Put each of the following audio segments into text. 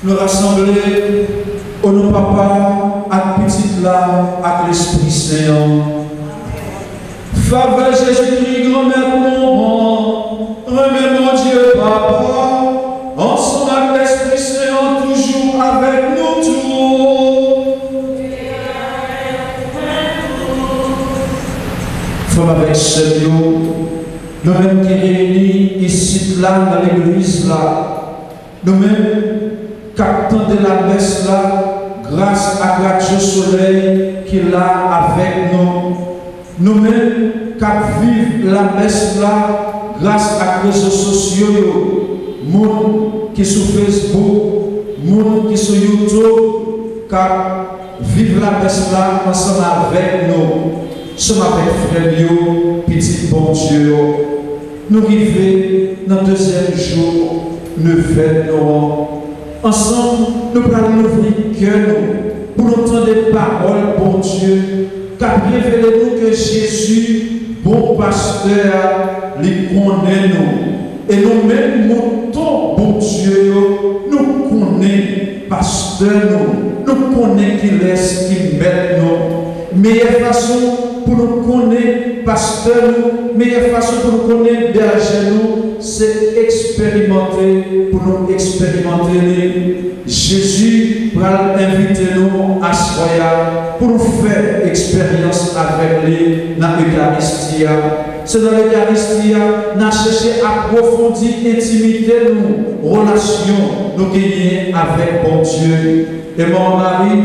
nous rassembler au nom papa, à petite là, à l'Esprit Saint. Faveur Jésus-Christ, grand-mère mon remets mon Dieu papa, ensemble avec l'Esprit Saint, toujours avec nous tous. Frère avec Seigneur, nous-mêmes qui réunis ici là dans l'église là, nous-mêmes qui attendons la messe là, grâce à Dieu Soleil qui est là avec nous. Nous-mêmes qui vivons la messe là, grâce à les réseaux sociaux, monde qui sur Facebook, monde qui sur YouTube, qui vivent la messe là ensemble avec nous. Sommes avec frère, petit bon Dieu. Nous arrivons dans le deuxième jour, nous faisons ensemble, nous allons ouvrir le cœur pour entendre des paroles, bon Dieu, car révélez-nous que Jésus, bon pasteur, les connaît nous. Et nous-mêmes, montons, bon Dieu, nous connaissons, pasteur, nous connaissons qui laisse, qui met nous. Meilleure façon pour nous connaître, pasteur, meilleure façon pour nous connaître, berger nous, c'est expérimenter, pour nous expérimenter. Jésus va inviter nous à soya pour nous faire expérience avec lui dans l'Eucharistie. C'est dans l'Eucharistie, nous cherchons à approfondir l'intimité de nos relations, nous gagner avec bon Dieu. Et mon mari,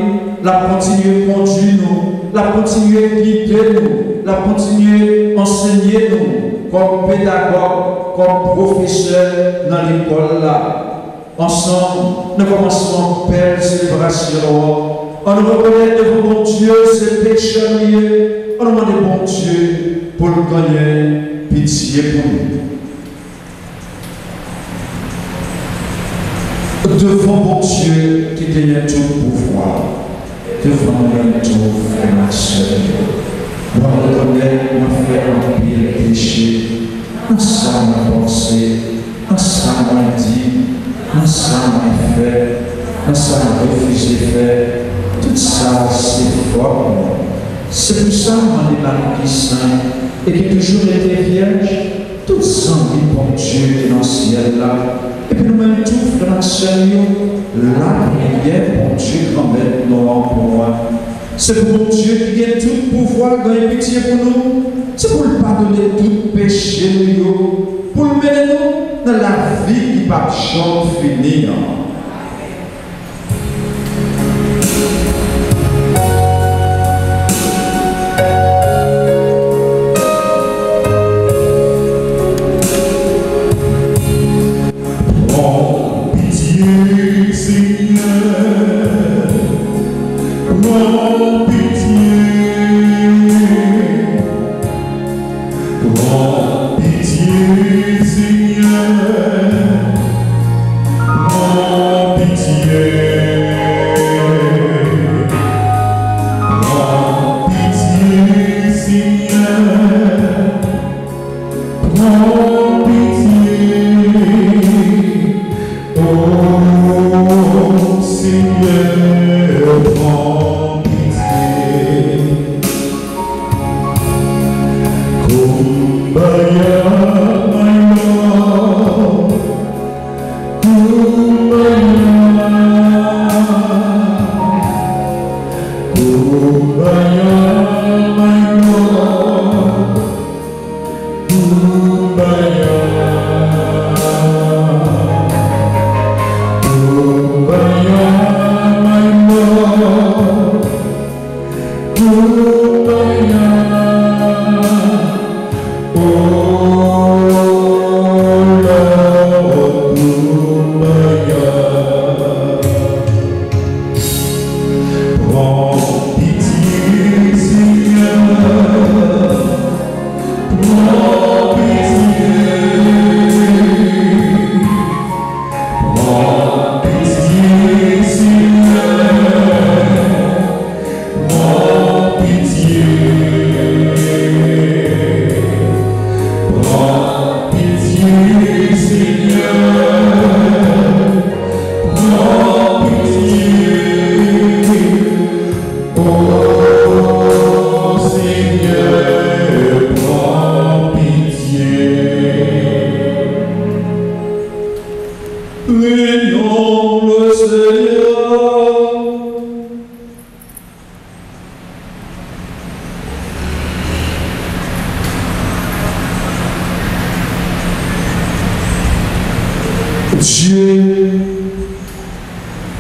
la continuer à conduire nous, la continuer à guider nous, la continuer à enseigner nous, comme pédagogue, comme professeur dans l'école là. Ensemble, nous commençons belle célébration. On nous reconnaît devant mon Dieu, ces péchés liés. On nous demande bon Dieu pour nous gagner pitié pour nous. Devant mon Dieu qui détient tout pouvoir, devant nous tout frère ma soeur, on reconnaît nos frères en pile péché, ensemble à penser, ensemble à dire, ensemble à faire, ensemble à refuser de faire. Tout ça, c'est fort. C'est pour ça qu'on est Marie qui saint et qui toujours été vierge. Tout ça, bon Dieu qui est dans le ciel là. Et puis nous-mêmes, tout frère Seigneur, la prière, bon Dieu, grand-mère, pour moi. C'est pour mon Dieu qui a tout pouvoir, gagner pitié pour nous. C'est pour le pardonner tout péché, pour le mener nous dans la vie qui va jamais finir. Oh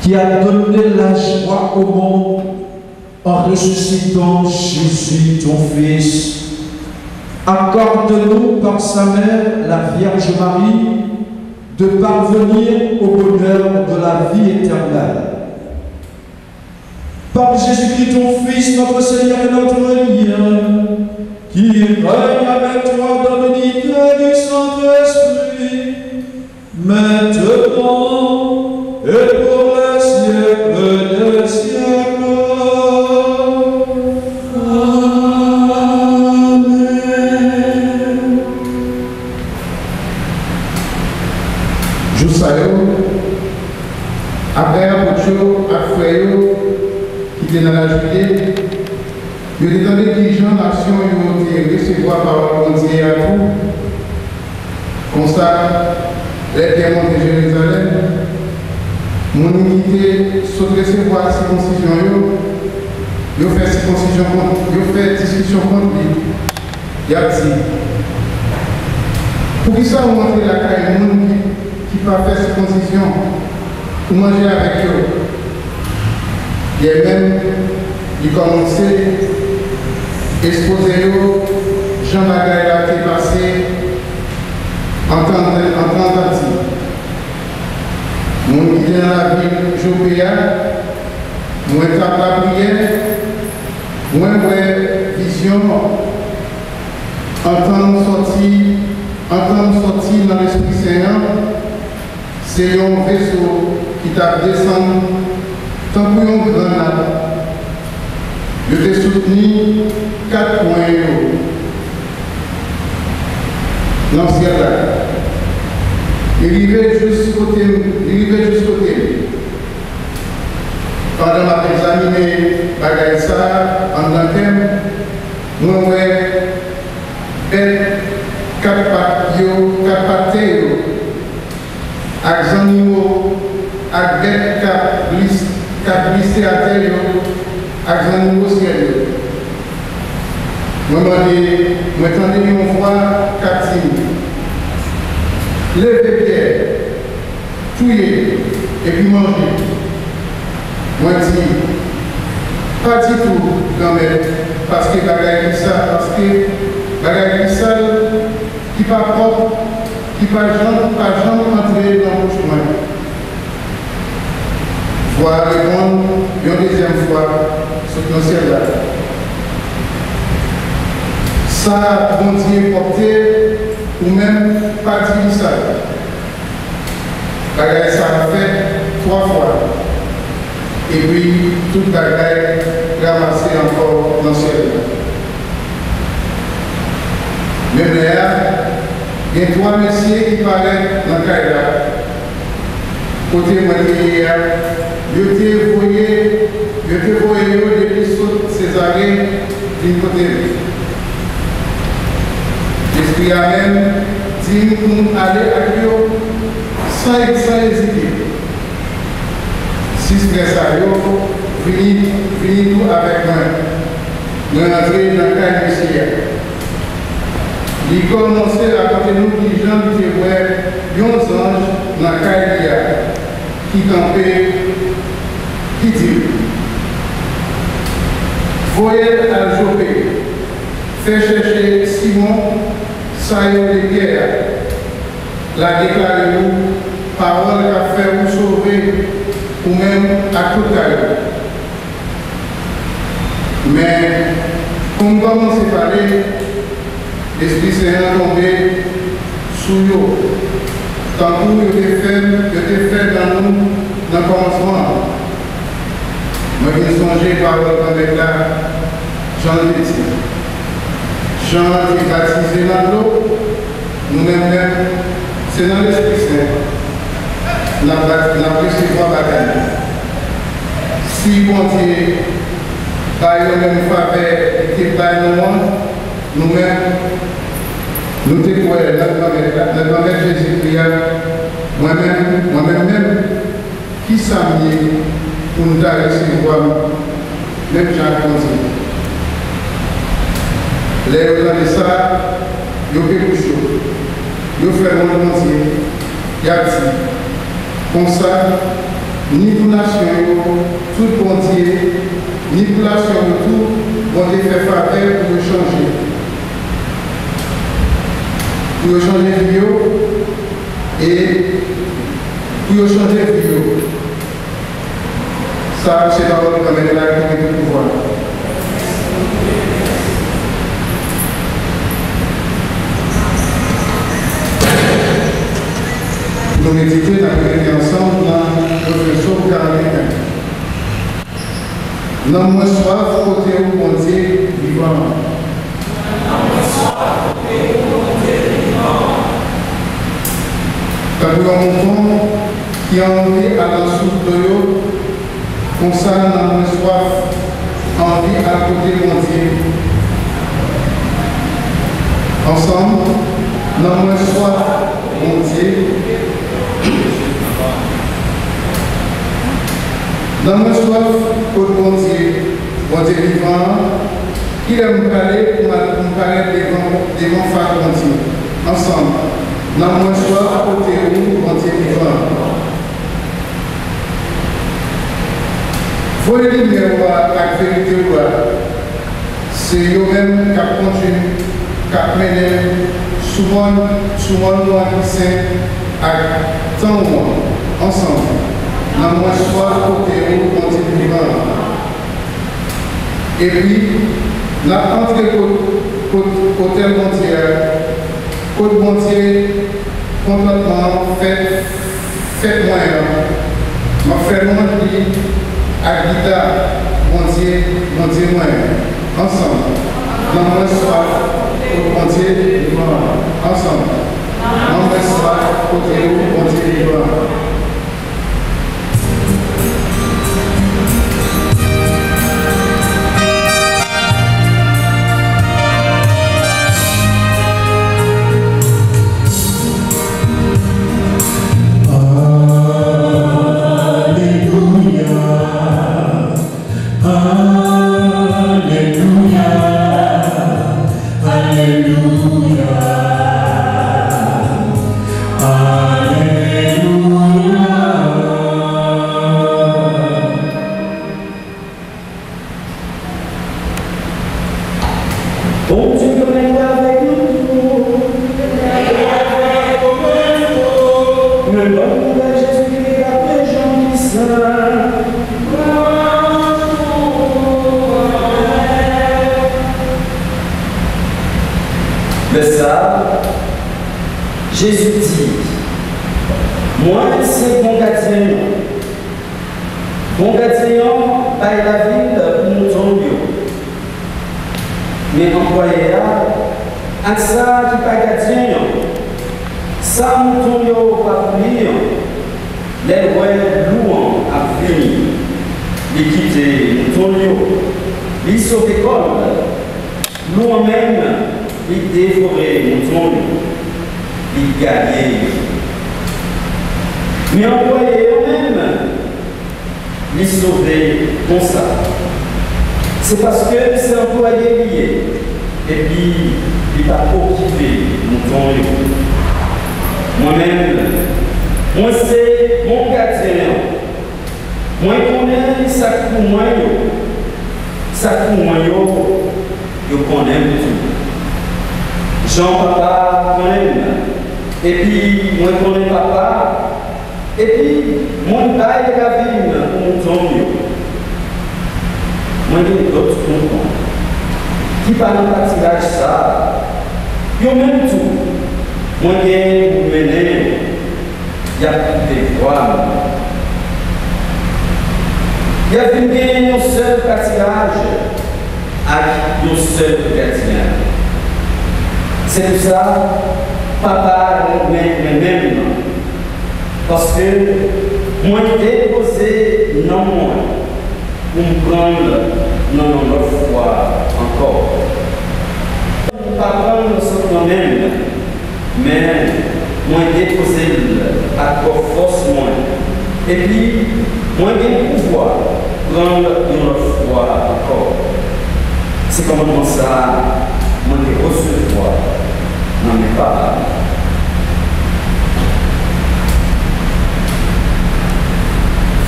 qui a donné la joie au monde en ressuscitant Jésus, ton Fils. Accorde-nous par sa mère, la Vierge Marie, de parvenir au bonheur de la vie éternelle. Par Jésus-Christ, ton Fils, notre Seigneur et notre Dieu, qui règne avec toi dans l'unité du Saint-Esprit, maintenant et pour les siècles des siècles. Amen. Après un peu à frère qui était dans la Judée, il était dans les dirigeants d'action et recevoir par le Dieu à tout. Comme ça, les pierres de Jérusalem, mon unité saute recevoir circoncision, il fait circoncision contre, il fait discussion contre lui. Il y a dit. Pour qui ça, on montre la caille, monde qui va faire circoncision, pour manger avec eux. Il y a même, il commence à exposer Jean Bagaille qui est passé en temps d'anti. Mon qui est dans la ville Jopéa, moi tape la prière, moi vision, entendre sortir dans l'Esprit Saint, c'est un vaisseau qui t'a descendu tant que un grand arbre. Je t'ai soutenu 4 points dans le ciel là. Il arrivait jusqu'au côté. Pendant ma examiné bagaille ça en tant que moi bête 4 pattes avec des animaux, avec bête 4 glissés à terre, avec des animaux ciel. Moi m'entendais une fois 4 signes. Levez pierre, touiller et puis manger. Moi dis, pas du tout, grand-mère, parce que bagaille qui sale, qui pas propre, qui pas jamais entrer dans le chemin. Voir répondre une deuxième fois sur le ciel là. Ça, bon Dieu, porter ou même pas dire ça. Bagaille ça a fait 3 fois. Et puis, toute bagaille ramassée encore dans le ciel. Même là, il y a 3 messieurs qui paraissent dans le cas. Côté moi, je t'ai envoyé depuis Césarée d'une côté. L'Esprit a même dit pour aller à Dieu sans hésiter. 6 frères à Dieu, venez tout avec moi. Nous entrons dans le cas de Messie. Il commençait à raconter nous qui gens qui étaient des anges dans le cas qui campaient, qui dit voyez à Jopé, fait chercher Simon, Saïd de Pierre, la déclarez-nous, parole qu'a fait vous sauver, ou même à tout à l'heure. Mais, comme commence à parler, l'Esprit Saint est tombé sous nous. Tant que il était fait dans nous, dans le commencement. Moi, je songeais par le là, Jean le Petit. Jean est baptisé dans l'eau, nous-mêmes, c'est dans l'Esprit Saint. La recevoir baptême. Si bon Dieu, par la même faveur qui est par nous-mêmes, nous découvrons la grand-mère Jésus-Christ, moi-même, qui s'amène pour nous recevoir, même Jean continue. Les gens de ça, ils ont fait beaucoup de choses. Ils ont fait le monde entier. Il y a dit, comme ça, ni pour nation, tout bon Dieu, ni pour nation, tout bon Dieu fait faveur pour changer. Pour changer de vie et pour changer de vie. Ça, c'est dans votre domaine de la de pouvoir. Nous méditer dans ensemble dans le verset 41. Non, moi, soif, côté où mon Dieu vivant. Quand nous avons qui a envie à la soupe de l'eau, comme ça, nous avons soif, envie à côté de mon Dieu. Ensemble, nous avons soif, mon Dieu. Nous avons soif pour mon Dieu vivant, qui aime parler pour me parler devant faire mon Dieu. Ensemble, nous avons soif pour côté où mon Dieu vivant. Vous voyez les numéros à la vérité, c'est eux-mêmes qui continuent, qui mènent souvent nous qui à tant ensemble. Nous avons soif côté où mon Dieu vivant. Et puis, nous avons entré côté mon Dieu, côté mon Dieu, complètement fait moyen. Je fais moins à guitare, mon Dieu moyen. Ensemble. Nous avons soif pour mon Dieu vivant. Ensemble. Nous avons soif côté où mon Dieu vivant. Jésus dit, moi c'est bon gardien. Bon gardien par la ville pour nous tomber. Mais employé là, avec ça qui pas gardien, ça nous tombe pas plus. Les rois louants à venir, les quitter, nous tomber, les sauver comme, louant même, les dévorer, nous tomber. Il gagnait. Mais employé eux-mêmes, les sauver comme ça. C'est parce que c'est employé lié. Et puis, il va occuper mon temps. Moi-même, moi c'est mon gardien. Moi je connais ça pour moi. Ça pour moi, je connais tout. Jean-Papa connaît. Et puis, moi, je connais papa. Et puis, mon bail de la vie, mon tombe. Moi, j'ai d'autres comprendre. Qui parlent de partage ça. Yo même tout. Moi, j'ai mené. Il y a des voix. Il y a un seul partage avec un seul gardien. C'est pour ça. Papa même parce que moi déposé non moi pour me prendre non notre foi encore. Pas prendre ce qu'on même, mais moi déposé à force moi. Et puis moi j'ai pouvoir prendre notre foi encore. C'est comment ça, moi j'ai recevoir. Non mais pas.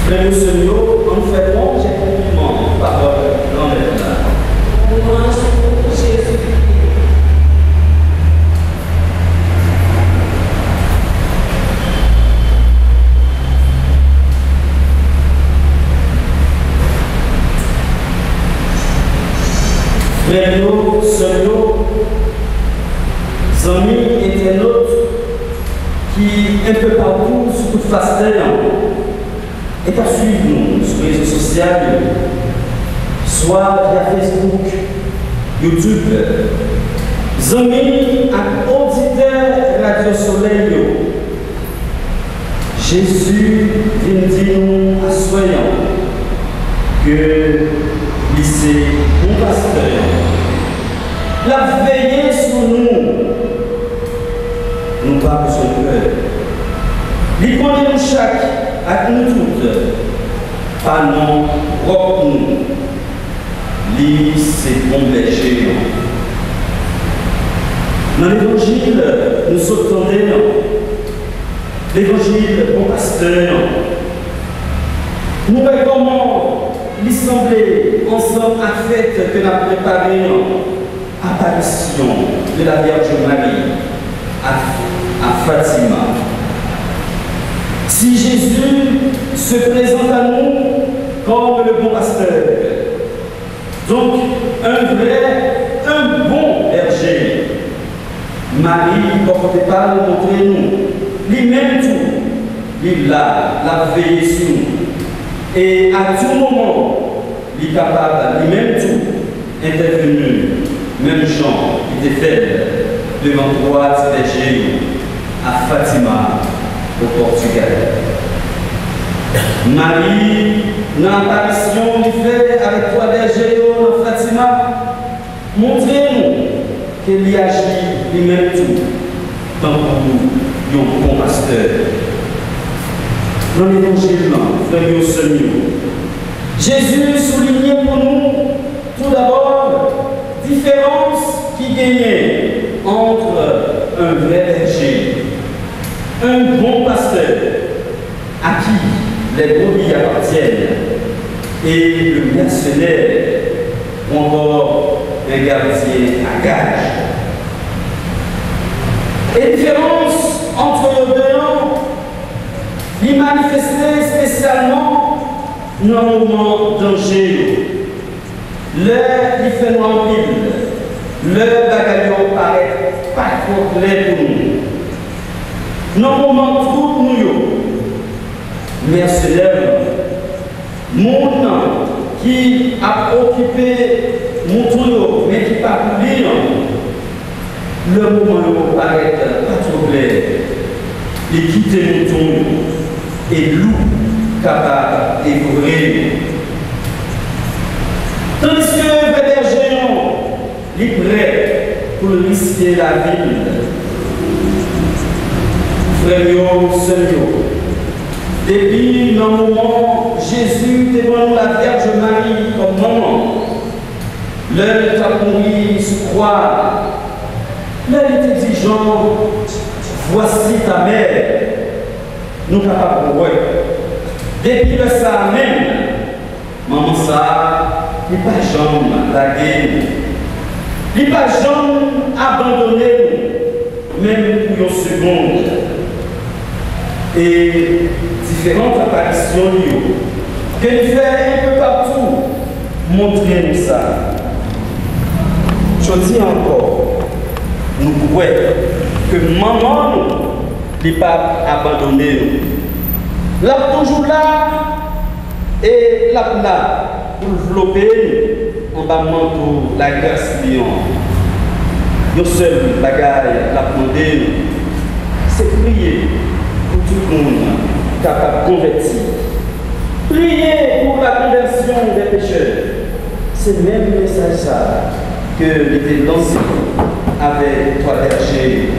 Frère Moussonio, on fait bon, j'ai compliment par grand-mère là. Frère Moussonio, amis et internautes qui, un peu partout, sur toute face et à suivre nous sur les réseaux sociaux, soit via Facebook, YouTube, amis et auditeurs Radio Soleil. Jésus vient dire nous à soyons que lycée, mon pasteur, la veillée sur nous, nous pas besoin de peur. Il connaît nous chaque, à nous toutes, pas non, propre nous. Lui, c'est bon berger. Dans l'évangile, nous sautons des noms. L'évangile, bon pasteur. Nous voyons comment il semblait ensemble à fête que nous avons préparé apparition de la Vierge Marie à Fatima. Si Jésus se présente à nous comme le bon pasteur, donc un bon berger, Marie, pour ne pas le montrer nous, lui-même tout, il l'a veillé sur nous. Et à tout moment, il est capable, lui-même tout, intervenir. Même Jean, qui était faible, devant trois bergers à Fatima, au Portugal. Marie, dans l'apparition qu'il fait avec trois bergers à Fatima, montrez-nous qu'il y agit lui-même tout, dans nous, un bon pasteur. Dans l'évangile, frère Seigneur, Jésus soulignait pour nous, tout d'abord, différence qui gagnait entre un vrai berger, un bon pasteur, à qui les brebis appartiennent, et le mercenaire, ou encore un gardien à gage. Et différence entre les deux, il manifestait spécialement dans un moment dangereux. L'heure qui fait noir pile, l'heure bagaillon paraît pas trop clair pour nous. Dans le moment tout nous, mercenaires, monde qui a occupé mon tour, mais qui n'a pas publié, le moment paraît pas trop clair. Il quitte mon tour et loup capable d'écourir. Tandis que le berger est prêt pour risquer la ville. Frère Seigneur, depuis le moment Jésus devant la Vierge Marie comme maman, l'heure t'a mourir sous croix, l'heure était dit Jean, voici ta mère, nous capables de voir. Depuis le ça même, maman ça, il n'y a pas jamais lagué, il n'y a pas jamais abandonné, même pour une seconde. Et différentes apparitions qu'elle fait un peu partout, montrer nous ça. Je dis encore, nous pouvons que maman n'est pas abandonné. Elle est toujours là et là pour développer en bas manteau la grâce lion. Le seul bagaille la demander, c'est prier pour tout le monde capable de convertir. Prier pour la conversion des pécheurs. C'est le même message ça que l'était lancé avec trois bergers.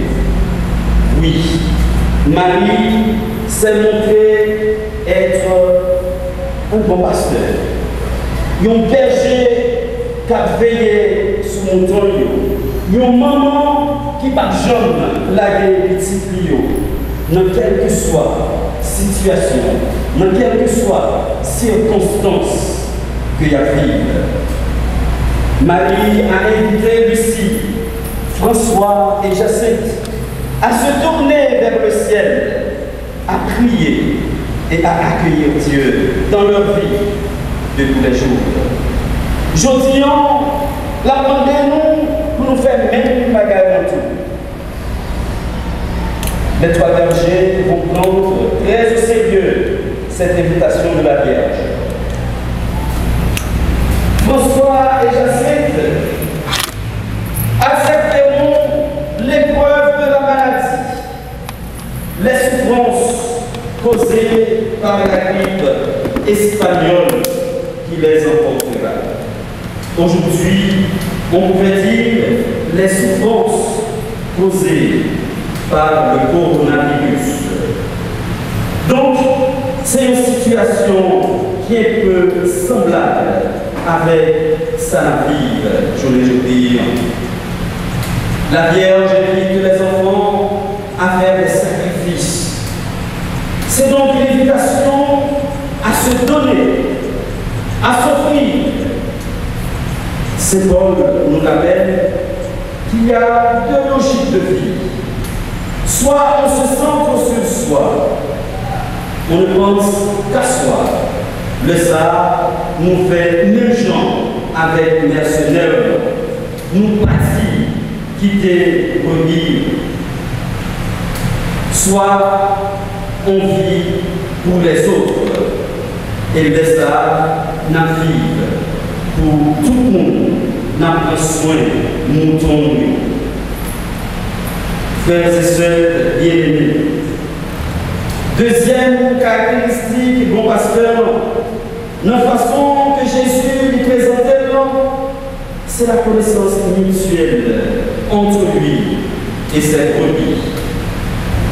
Oui, Marie s'est montrée être un bon pasteur. Un berger qui a veillé sur mon ton. Une maman qui n'a jamais lagué petit plio, dans quelle que soit situation, dans quelle que soit circonstance qu'il y a pris. Marie a invité Lucie, François et Jacinthe à se tourner vers le ciel, à prier et à accueillir Dieu dans leur vie de tous les jours. Aujourd'hui, la pandémie pour nous faire même bagarre en tout. Les trois bergers vont prendre très au sérieux cette invitation de la Vierge. François et Jacinthe accepteront l'épreuve de la maladie, les souffrances causées par la grippe espagnole qui les emportera. Aujourd'hui, on pourrait dire les souffrances causées par le coronavirus. Donc, c'est une situation qui est peu semblable avec sa vie, je veux dire. La Vierge invite les enfants à faire des sacrifices. C'est donc une invitation à se donner, à s'offrir. C'est Paul nous rappelle qu'il y a deux logiques de vie. Soit on se centre sur soi, on ne pense qu'à soi. Le ça nous fait même gens avec mercenaires, nous partis, quitter, revenir. Soit on vit pour les autres, et le ça navigue pour tout le monde, n'a pris soin, mouton. Frères et sœurs bien-aimés. Deuxième caractéristique, bon pasteur, la façon que Jésus lui présentait l'homme, c'est la connaissance mutuelle entre lui et ses brebis.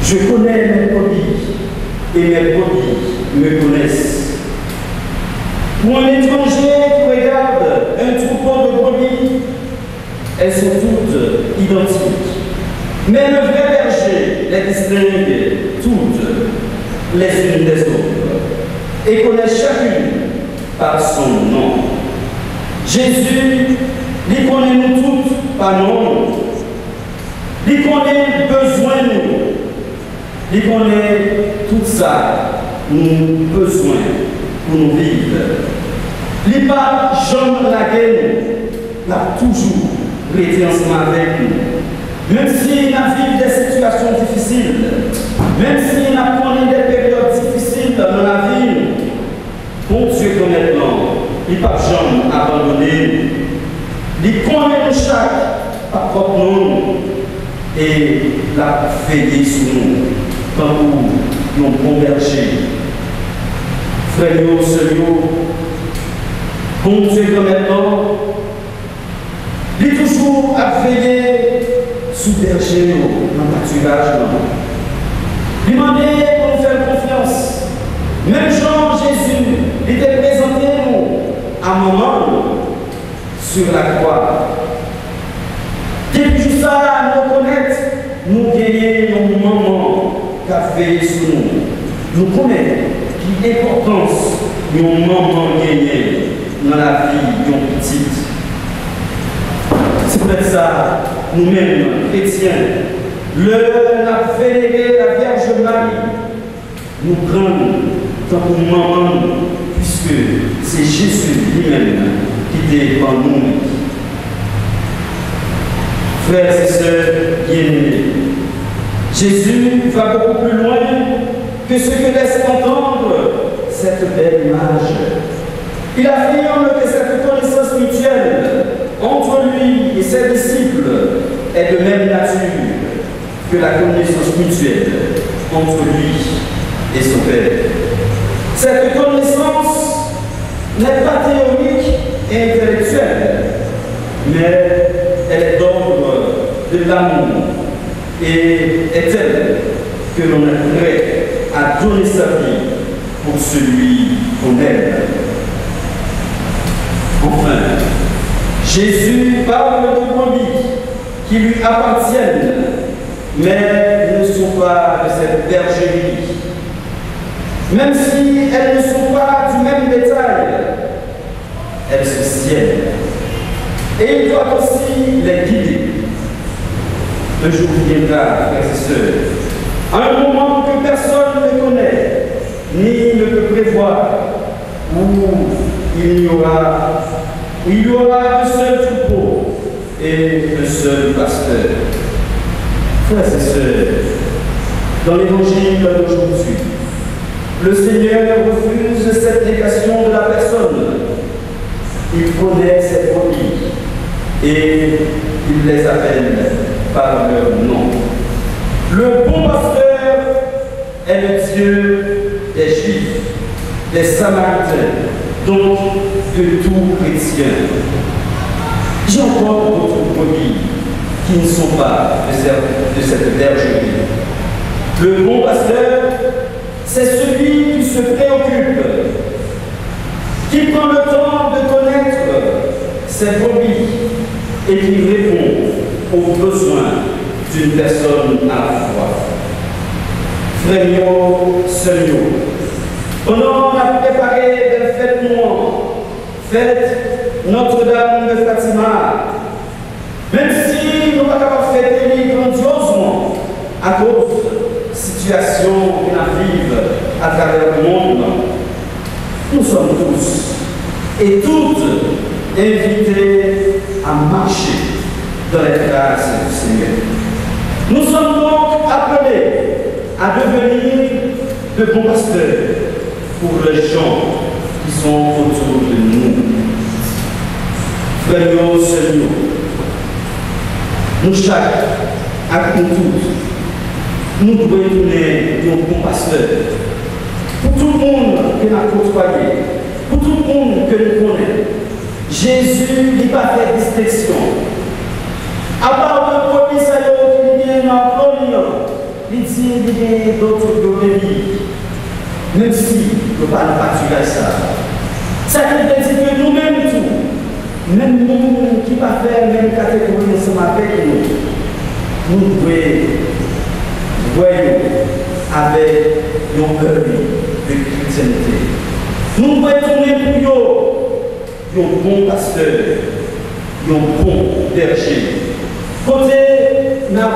Je connais mes brebis et mes brebis me connaissent. Pour un étranger qui regarde un troupeau de brebis, elles sont toutes identiques. Mais le vrai berger les distingue toutes les unes des autres et connaît chacune par son nom. Jésus, il connaît nous toutes par nom. Il connaît besoin de nous. Il connaît tout ça, nous besoin pour nous vivre. Il n'a pas jamais lagué nous, il a toujours été ensemble avec nous. Même si on a vécu des situations difficiles, même si on a connu des périodes difficiles dans la vie, bon Dieu connaît l'homme, il n'a pas jamais abandonné. Il connaît nous chaque par propre nom et l'a veillé sur nous, comme nous bon berger. Frère, bon Dieu connaît l'homme, il est toujours à veiller sous berger dans le pâturage. Il demandait pour nous faire confiance. Même Jean Jésus, il était présenté nous à un moment sur la croix. Depuis ça, nous connaître, nous gagnons nos moments qui a veillé sur nous. Nous connaissons l'importance de nos moments gagnés dans la vie de nos petites. C'est peut-être ça, nous-mêmes, chrétiens, n'a vénéré la Vierge Marie, nous prenons tant pour maman, puisque c'est Jésus lui-même qui est en nous. Frères et sœurs bien-aimés, Jésus va beaucoup plus loin que ce que laisse entendre cette belle image. Il affirme que cette connaissance mutuelle entre lui et ses disciples est de même nature que la connaissance mutuelle entre lui et son Père. Cette connaissance n'est pas théorique et intellectuelle, mais elle est d'ordre de l'amour et est telle que l'on est prêt à donner sa vie pour celui qu'on aime. Enfin, Jésus parle de brebis qui lui appartiennent, mais ne sont pas de cette bergerie. Même si elles ne sont pas du même bétail, elles se tiennent. Et il doit aussi les guider. Un jour viendra, frères et sœurs, à un moment que personne ne connaît, ni ne peut prévoir, où il y aura un seul troupeau et un seul pasteur. Frères et sœurs, dans l'évangile d'aujourd'hui, le Seigneur refuse cette négation de la personne. Il connaît ses brebis et il les appelle par leur nom. Le bon pasteur est le Dieu des Juifs, des Samaritains, donc de tout chrétien. J'ai encore d'autres brebis qui ne sont pas de cette bergerie. Le bon pasteur, c'est celui qui se préoccupe, qui prend le temps de connaître ses brebis et qui répond aux besoins d'une personne à la fois. Frères, sœurs, pendant qu'on a préparé des fêtes noires, fête Notre-Dame de Fatima, même si nous n'avons pas fêté grandiosement à cause de la situation qu'on vive à travers le monde, nous sommes tous et toutes invités à marcher dans les traces du Seigneur. Nous sommes donc appelés à devenir de bons pasteurs pour les gens qui sont autour de nous. Frères et sœurs, nous chaque, à nous tous, nous devons donner de bons pasteurs. Pour tout le monde que nous avons côtoyé, pour tout le monde que nous connaissons, Jésus n'a pas fait distinction. À part le premier salaud qui vient dans l'Orient, il dit qu'il y a d'autres brebis. Même si nous ne parlons pas de ça. Ça veut dire que nous-mêmes tout, même nous qui ne pas faire la même catégorie ensemble avec nous, nous devons voir avec nos œuvres de chrétienté. Nous devons tourner pour un bon pasteur, un bon berger. Côté, nous avons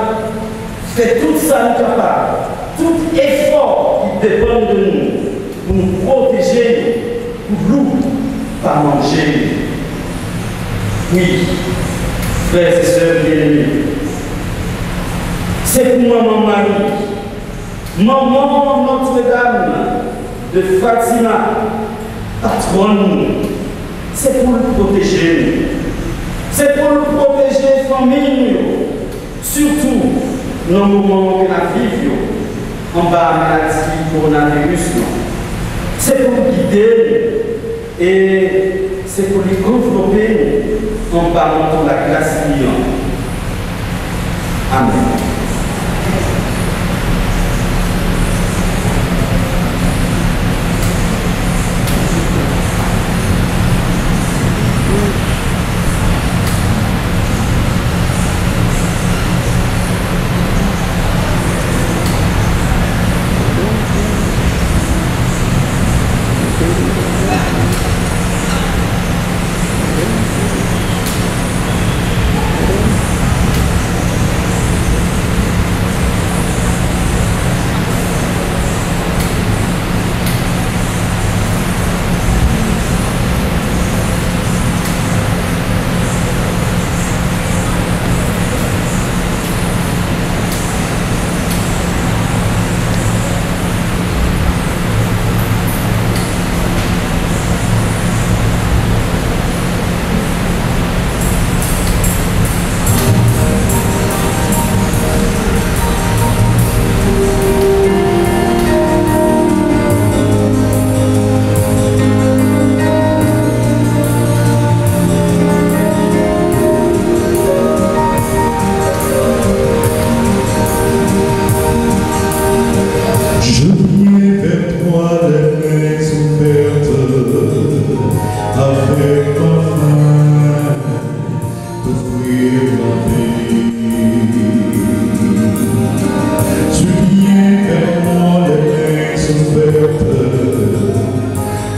fait tout ça capable, tout effort qui dépend de nous pour nous protéger, pour nous pas manger. Oui, frères et sœurs bien-aimés, c'est pour maman Marie, maman Notre-Dame de Fatima, patronne, c'est pour nous protéger. C'est pour nous protéger famille, surtout dans le moment que nous vivons en bas de la maladie coronavirus. C'est pour nous guider et c'est pour les développer en parlant de la grâce vivante. Amen.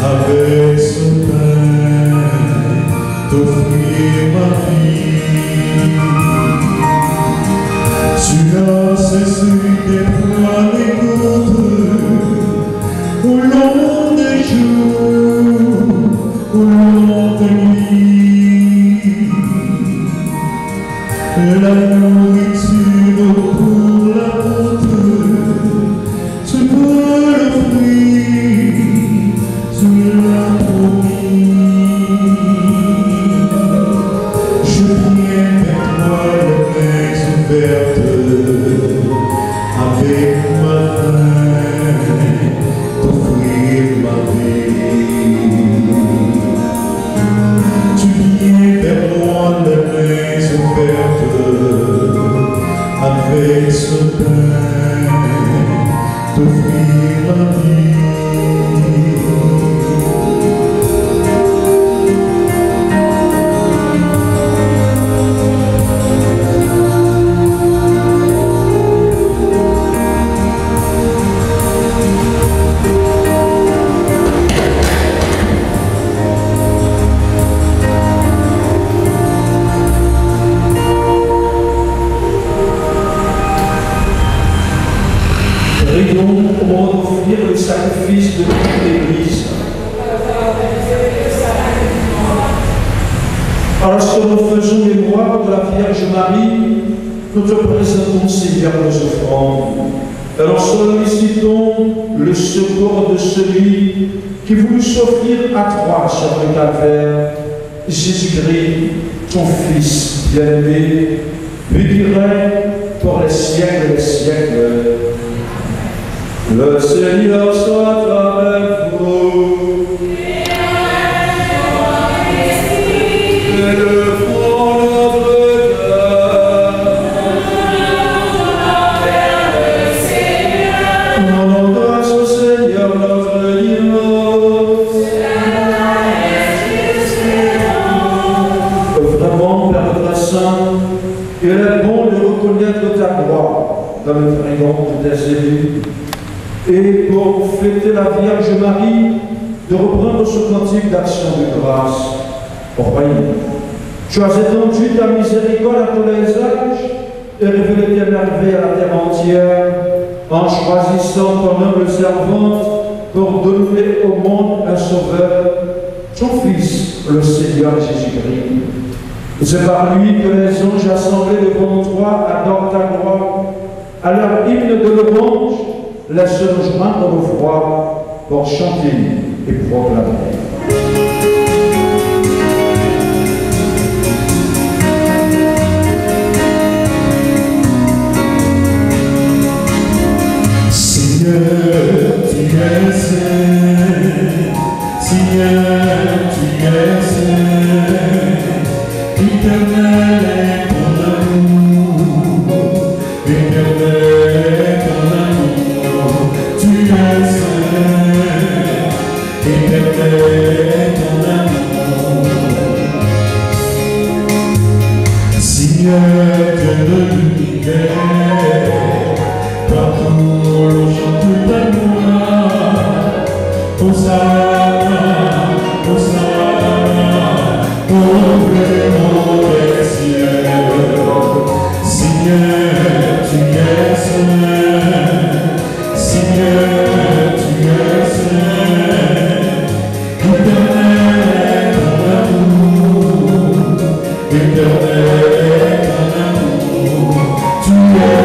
avec son pain, t'offrir ma vie. Tu as cessé d'éprouver les gouttes au long des jours, au long des nuits. La nourriture pour la honte, tu peux l'offrir, tu l'as promis. Je viens vers toi les mains ouvertes, avec ma main, t'offrir ma vie. Tu viens vers moi les mains ouvertes, avec ce pain, t'offrir ma vie. Prions au moment d'offrir le sacrifice de toute l'Église. Alors que nous faisons mémoire de la Vierge Marie, nous te présentons, Seigneur, nos offrandes. Alors sollicitons le secours de celui qui voulut s'offrir à toi sur le calvaire, Jésus-Christ, ton Fils bien-aimé, lui dirait pour les siècles et les siècles. Le Seigneur soit avec vous. Et le fond de notre cœur. Rendons grâce au Seigneur notre Dieu. Vraiment, Père notre Saint, il est bon de reconnaître ta gloire dans le triomphe de tes élus. Et pour fêter la Vierge Marie, de reprendre ce cantique d'action de grâce. Croyez, tu as étendu ta miséricorde à tous les âges et révélé tes merveilles à la terre entière, en choisissant ton humble servante pour donner au monde un sauveur, ton Fils, le Seigneur Jésus-Christ. C'est par lui que les anges assemblés devant toi adorent ta gloire, à leur hymne de louange. Laisse-nous joindre nos voix pour chanter et proclamer. Seigneur, tu es saint, Seigneur, tu es saint, éternel est ton amour, éternel est ton amour. Tu es saint, éternel est ton amour. Seigneur, Dieu de l'univers, partout l'on chante ta gloire. Hosanna, Hosanna, au vraiment des cieux. Seigneur, tu es saint, Seigneur, tu es saint, éternel est ton amour, éternel est ton amour, tu es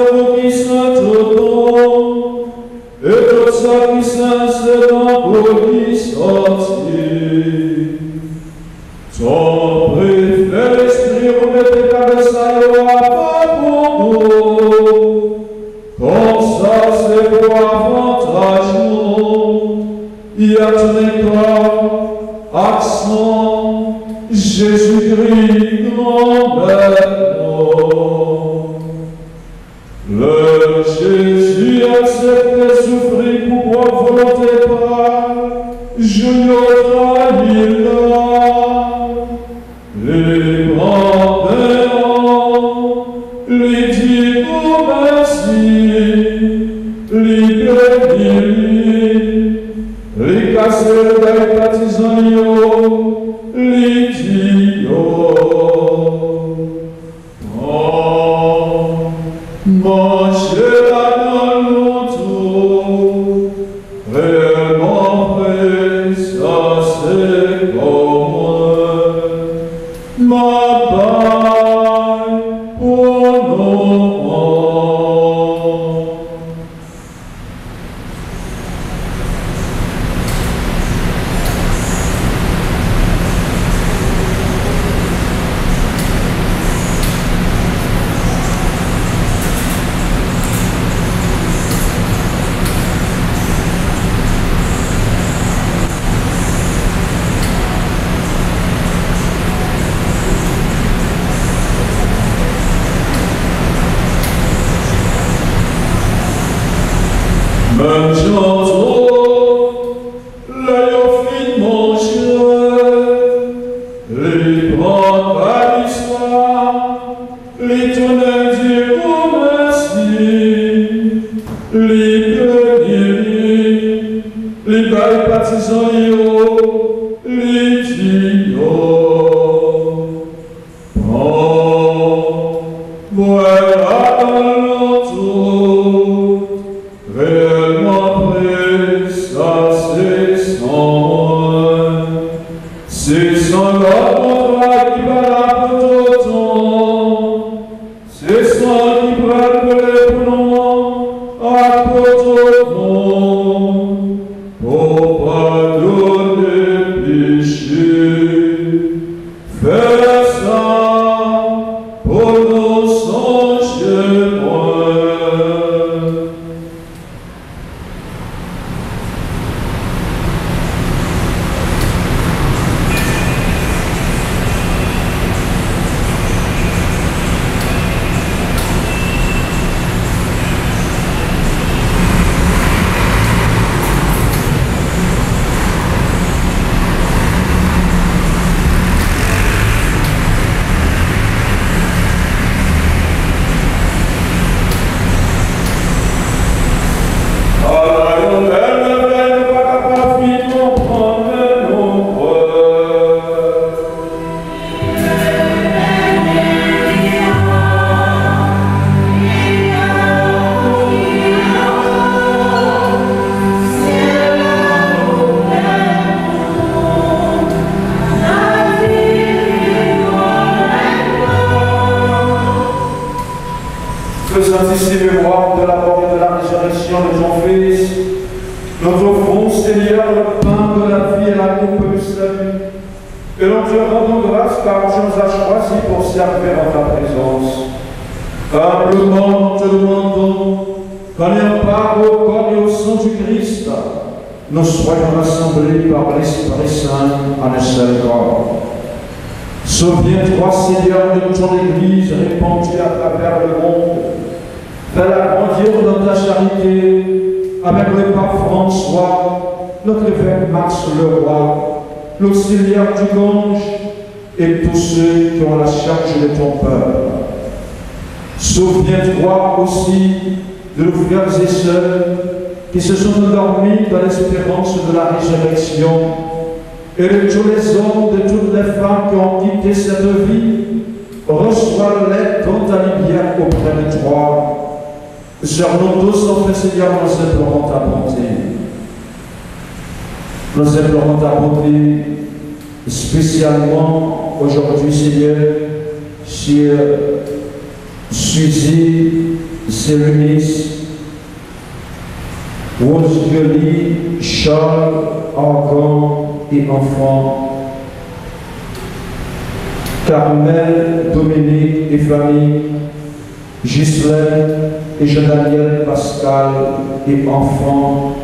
zéro qui s'entend, et tout ça qui s'insère pour y sortir. Ton préfet l'esprit remettait avec ça et à pour nous. Comme ça, c'est pour avantage nous. Il y a ton éclat, accent, Jésus-Christ, grand-mère. Le Jésus accepte souffrir pour votre volonté pas, je n'aurai là. Les grands-mères, les disent merci, les bénis, les casseurs, les partisans, les disent mangez la l'auto, réellement vrai, ça c'est comme ma baille pour nous. Même j'entends l'œil fin manger, les bras à l'histoire, les tonnerres dire merci, les bénis, les bails partisans, les dios. Voilà l'autre. Réellement prêt, ça c'est sans la contrat qui va la pour temps, c'est sans qui va le pour à pour pour pardonner péché, faire ça pour nos songes loin. Faisons ici mémoire de la mort et de la résurrection de ton Fils. Nous t'offrons, Seigneur, le pain de la vie et la coupe du salut. Et nous te rendons grâce car tu nous as choisis pour servir en ta présence. Humblement, te demandons qu'en ayant part au corps et au sang du Christ, nous soyons rassemblés par l'Esprit Saint en un seul corps. Souviens-toi, Seigneur, de ton Église répandue à travers le monde. Fais-la grandir dans ta charité avec le pape François, notre évêque Max Leroy, l'auxiliaire du Gange et tous ceux qui ont la charge de ton peuple. Souviens-toi aussi de nos frères et sœurs qui se sont endormis dans l'espérance de la résurrection et de tous les hommes, de toutes les femmes qui ont quitté cette vie. Reçois l'aide dans ta lumière auprès de toi. Sur nous tous, notre Seigneur, nous implorons ta bonté. Nous implorons ta bonté, spécialement aujourd'hui, Seigneur, sur Suzy, Sérénis, Rose Jolie, Charles, Argan et enfants, Carmel, Dominique et famille, Ghislaine et Jean-Daniel, Pascal et enfants,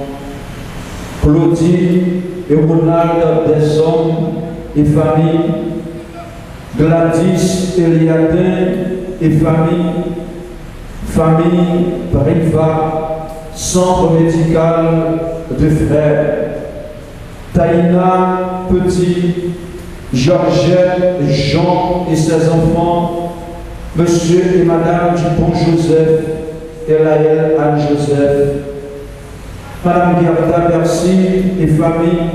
Claudie et Ronald, des hommes et famille, Gladys, Eliadin et famille, famille Briva, centre médical de frères, Taïna, Petit, Georgette, Jean et ses enfants, Monsieur et Madame Dupont-Joseph, Elaël Anne-Joseph, Madame Gerda Bercy et famille,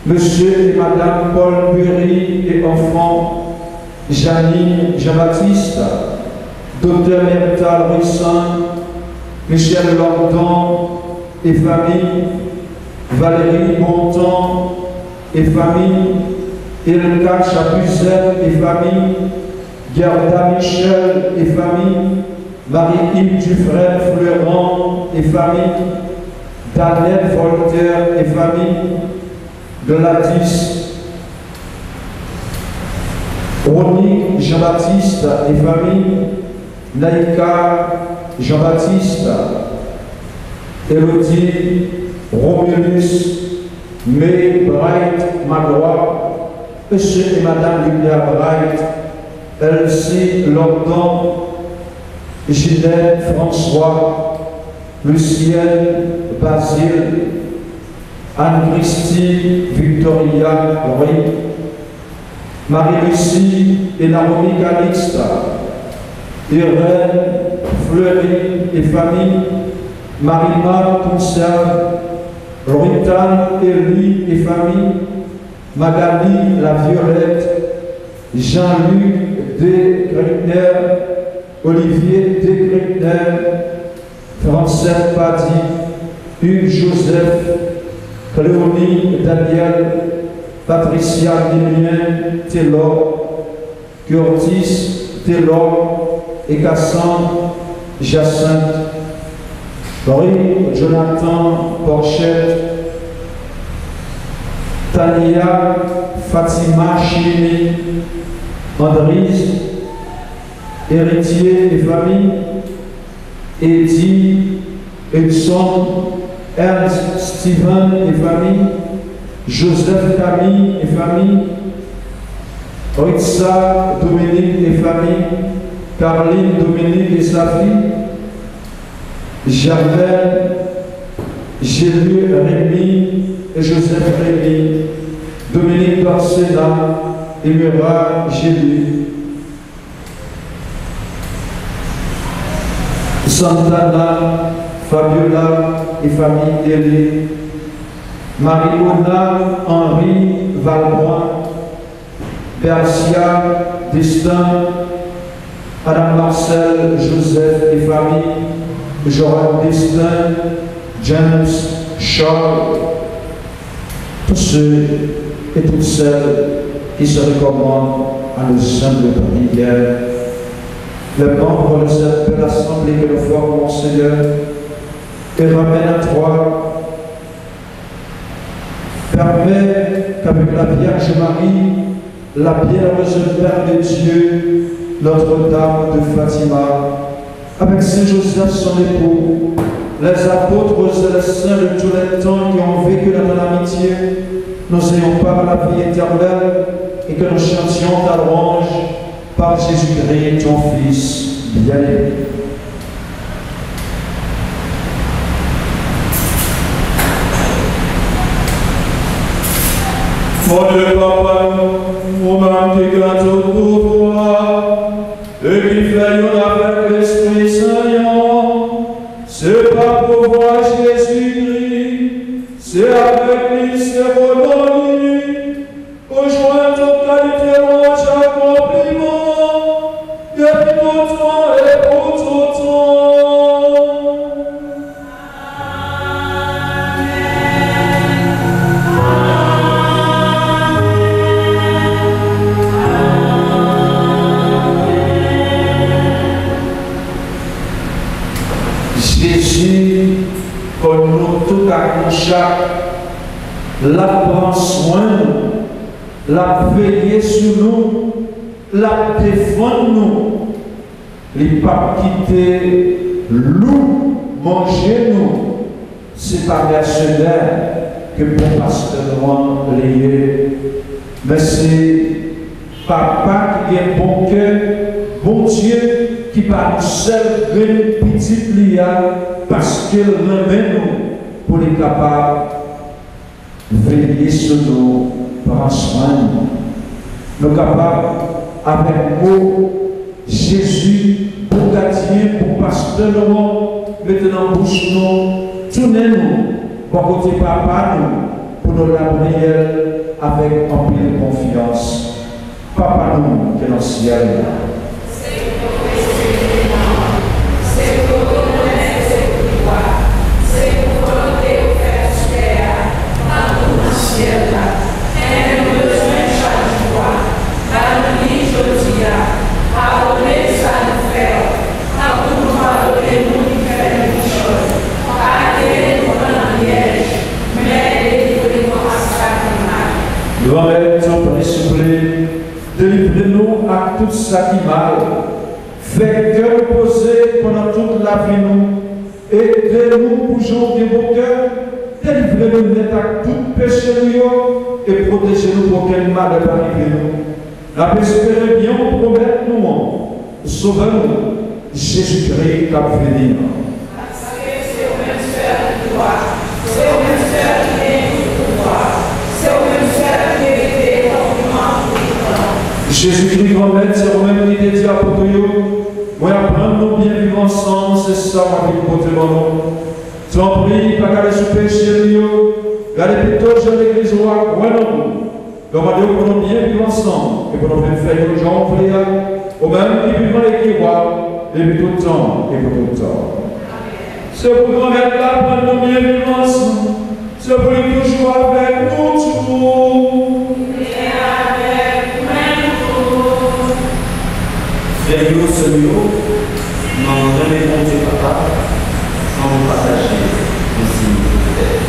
Monsieur et Madame Paul Bury et enfants, Janine Jean-Baptiste, Docteur Mertal Rissin, Michel Lordon et famille, Valérie Montan et famille, Elka Chapuzel et famille, Gerda Michel et famille, Marie-Yves Dufresne Fleurant et famille, Daniel Voltaire et famille, Gladys, Ronique Jean-Baptiste et famille, Naïka Jean-Baptiste, Élodie, Romulus, May Bright Magloire, Monsieur et Madame Lucia Bright, Elsie Lordon, Ginette François, Lucienne Basile, Anne-Christine Victoria Laurie, Marie-Lucie et Naomi Calixte, Irène Fleury et famille, Marie-Marc Conserve, Rita Elie et famille, Magali La Violette, Jean-Luc De Greitner, Olivier De Greitner, Francette Padi, Hugues Joseph, Cléonie Daniel, Patricia Guillemien Taylor, Curtis Taylor et Cassandre Jacinthe, Laurie Jonathan Porchette, Tania Fatima Chini, Andrise, Héritier et famille, Eddie, Edson, Ernst Steven et famille, Joseph Camille et famille, Ritza Dominique et famille, Caroline Dominique et sa fille, Germaine, Jélu Rémy et Joseph Rémy, Dominique Barcena et Murat Jélu, Santana, Fabiola et famille Délé, Marie-Mona, Henri, Valbrun, Persia, Destin, Madame Marcel, Joseph et famille, Joël Destin, James, Charles, tous ceux et toutes celles qui se recommandent à nos simples prières, les membres de cette belle assemblée que nous formons, Seigneur, et ramène à toi. Permets qu'avec la Vierge Marie, la bienheureuse Mère de Dieu, Notre-Dame de Fatima, avec Saint Joseph son époux, les apôtres et les saints de tous les temps qui ont vécu dans l'amitié, nous ayons part à la vie éternelle et que nous chantions ta louange par Jésus-Christ, ton Fils bien-aimé. Mon Dieu, Papa, mon âme qui gâte pour toi, et qui fait avec l'Esprit Saint, c'est pas pour voir Jésus-Christ, c'est avec lui, c'est pour lui, rejoins toute qualité, moi j'accompliment, depuis tout temps et pour tout temps. Jésus, comme nous tout à chaque, la prend soin, la veille sur nous, la défend nous, les pas quitter nous, manger nous, c'est par mercenaire que pour pasteur noir lié. Mais c'est papa qui a un bon cœur, bon Dieu, qui par nous seul une petite lia parce qu'il remet nous pour les capables de veiller sur nous, prendre soin de nous. Nous capables, avec nous, Jésus, pour gardien, pour pasteur noir, maintenant bouche nous, tournez-nous, pour côté papa nous, pour nous la prière avec un peu de confiance. Papa nous, qui est dans le ciel. Délivrez-nous à tout ça qui mal. Faites cœur posé pendant toute la vie nous. Aidez-nous pour jouer de vos cœurs. Délivrez-nous net à tout péché nous et protégez-nous pour qu'un mal ne arrive nous. La espérez bien, promettre nous. Sauvez-nous. Jésus-Christ qui a venu. Jésus-Christ, grand maître, c'est vous-même qui dit à pour nous. Moi, apprendre nous bien vivre ensemble, c'est ça, ma vie, pour te demander. Tu en prie, pas qu'à sous péché, regardez plutôt, je l'église, ouais, non. Demandez pour nous bien vivre ensemble, et pour nous faire les gens, prière, au même qui vivent et qui voient, et puis tout le temps, et pour tout le temps. C'est pour grand maître, là, apprendre nous bien vivre ensemble. C'est pour lui toujours avec nous, toujours. Vers ce niveau, non jamais compter papa, sans vous partager ainsi peut-être.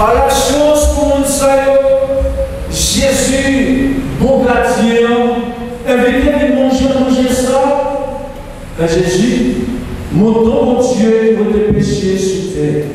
À la chose pour nous Jésus, bon gardien, invité à manger ça. Et Jésus, montons mon Dieu pour tes péchés sur terre.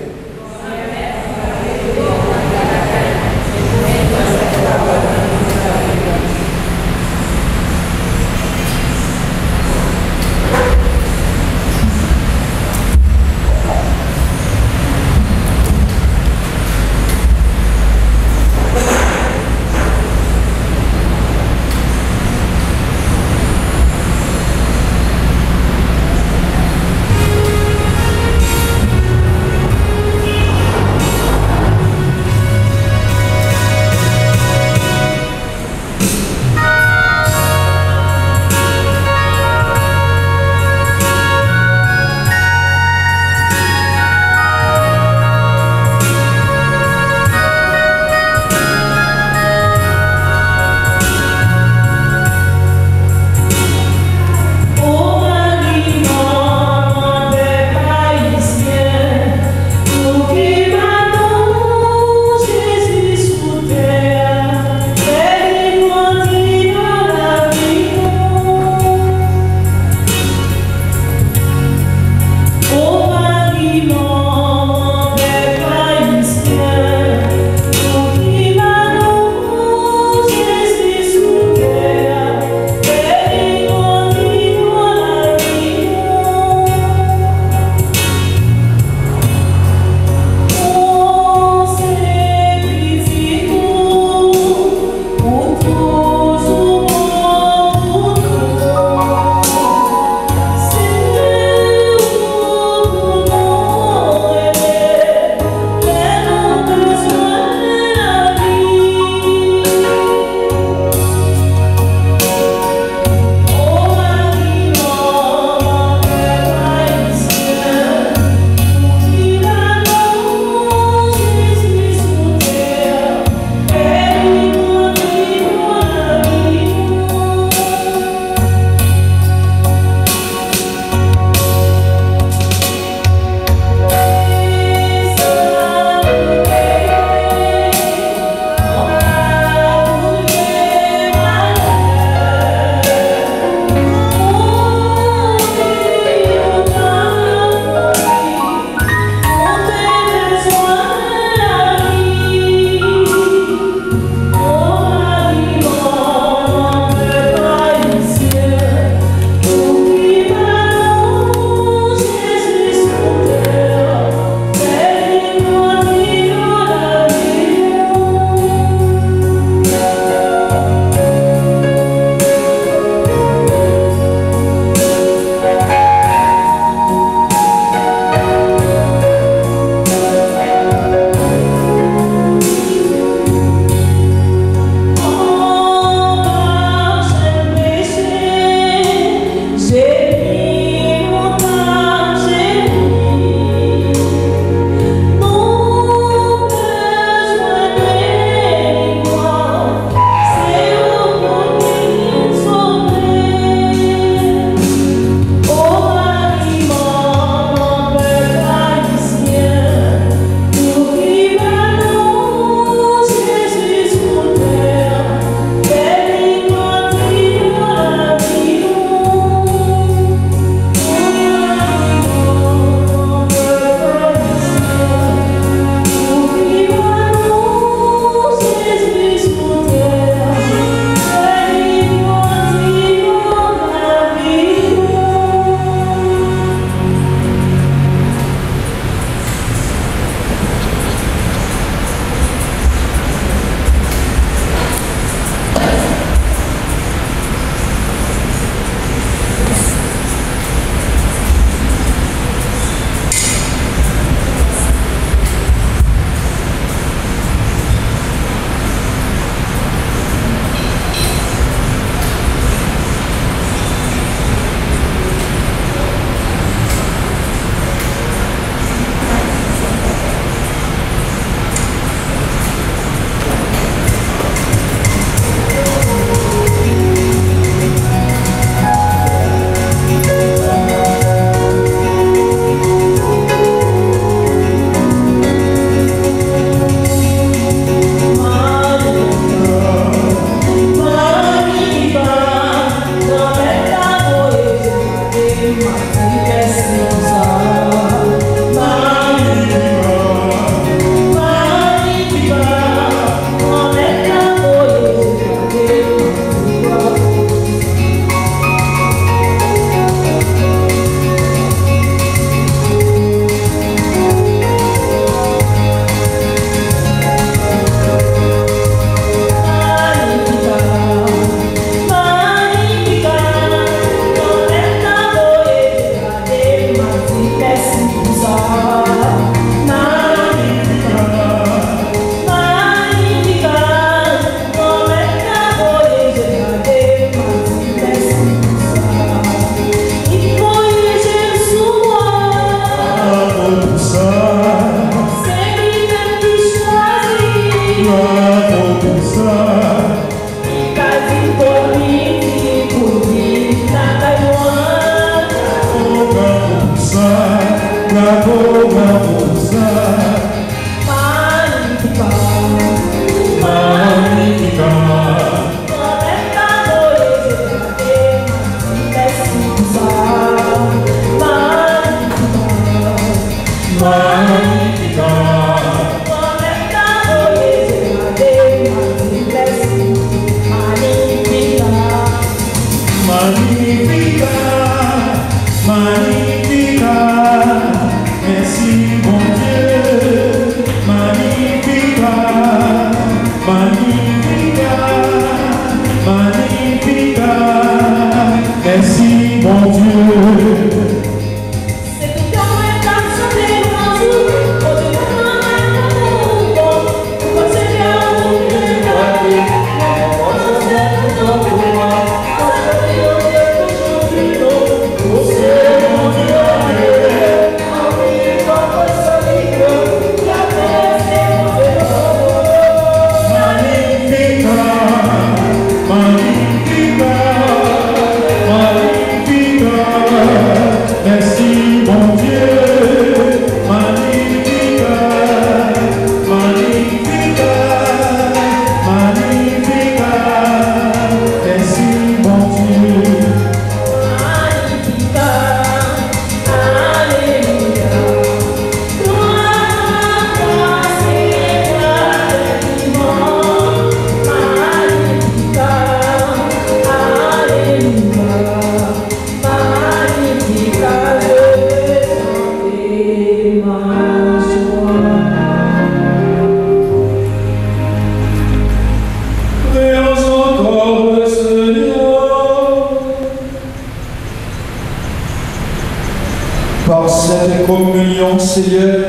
Seigneur,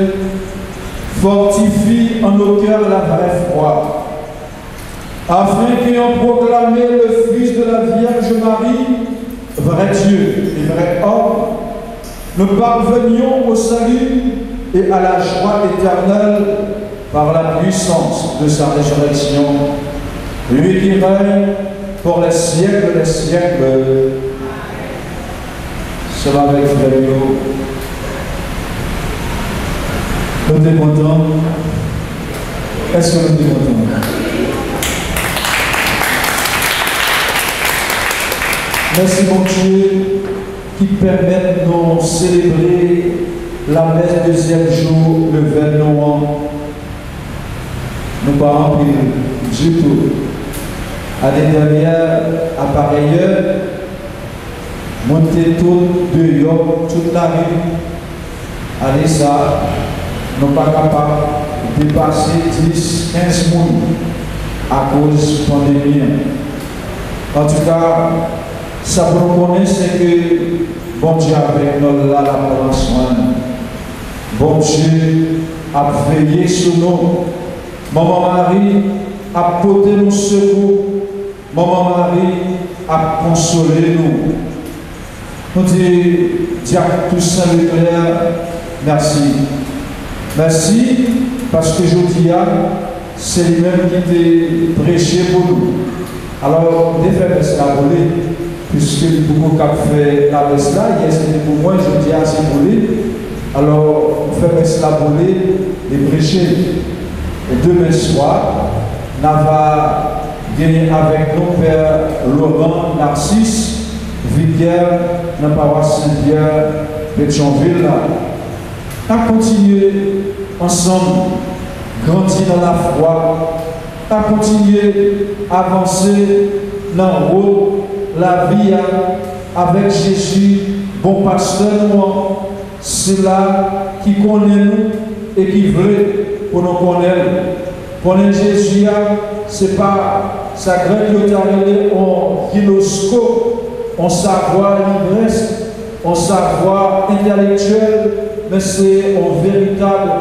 fortifie en nos cœurs la vraie foi, afin qu'ayant proclamé le Fils de la Vierge Marie, vrai Dieu et vrai homme, nous parvenions au salut et à la joie éternelle par la puissance de sa résurrection. Lui qui règne pour les siècles des siècles. Cela avec frère Yo. Nous sommes contents. Est-ce que nous sommes contents? Merci mon Dieu qui permet de nous célébrer la messe deuxième jour, le 20 novembre. Nous ne pas remplir du tout. L'année dernière, à pareille heure, monter tout dehors, toute la rue. Allez, ça, nous ne sommes pas capables de dépasser 10, 15 personnes à cause de la pandémie. En tout cas, ça pour nous connaître, c'est que bon Dieu avec nous là, la prendre soin. Bon Dieu a veillé sur nous. Maman Marie a porté nos secours. Maman Marie a consolé nous. Nous disons tout ça, le Père, merci. Merci parce que je dis, c'est lui-même qui t'a prêché pour nous. Alors, des fois, c'est la volée, puisque beaucoup qui fait la messe là, hier c'était pour moi, je dis, c'est volé. Alors, on fait messe la volée et prêcher. Et demain soir, on va gagner avec nous Père Laurent Narcisse, vicaire dans la paroisse Saint-Pierre, Pétionville. On va continuer ensemble, grandir dans la foi, on va continuer à avancer dans le rôle, la vie avec Jésus, bon pasteur, c'est là qui connaît nous et qui veut pour nous connaître. Connaître Jésus, ce n'est pas sa grande autorité en philoscope, en savoir l'ivresse, en savoir intellectuel, mais c'est en véritable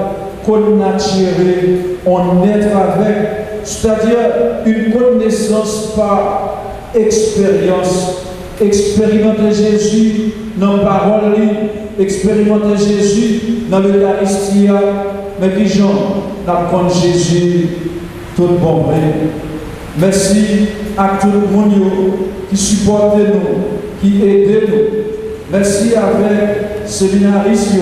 connaturé, en être avec, c'est-à-dire une connaissance par expérience. Expérimenter Jésus dans la parole, expérimenter Jésus dans l'Eucharistie, mais qui j'en apprend Jésus tout bon vrai. Merci à tout le monde qui supporte nous, qui aide nous. Merci avec séminaristes,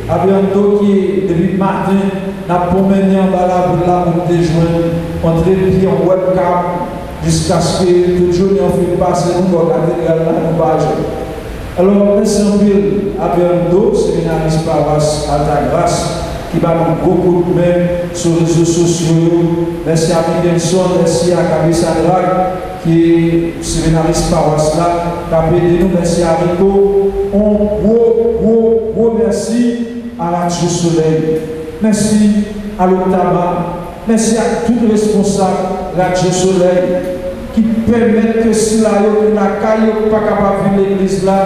à bientôt qui depuis matin n'a promené en bas là pour déjouer, entre les pieds en webcam, jusqu'à ce que toute journée on fait passer nous regarder la page. Alors, merci en pile à bientôt, séminariste paroisse à ta grâce, qui va nous beaucoup de mains sur les réseaux sociaux. Merci à Miguelson, merci à Kabissa Drag, qui est séminariste paroisse là, qui a aidé nous. Merci à Rico. Gros merci à la Radio Soleil. Merci à l'Ottama. Merci à tous les responsables de la Radio Soleil qui permettent que si la caille n'est pas capable de vivre l'église là,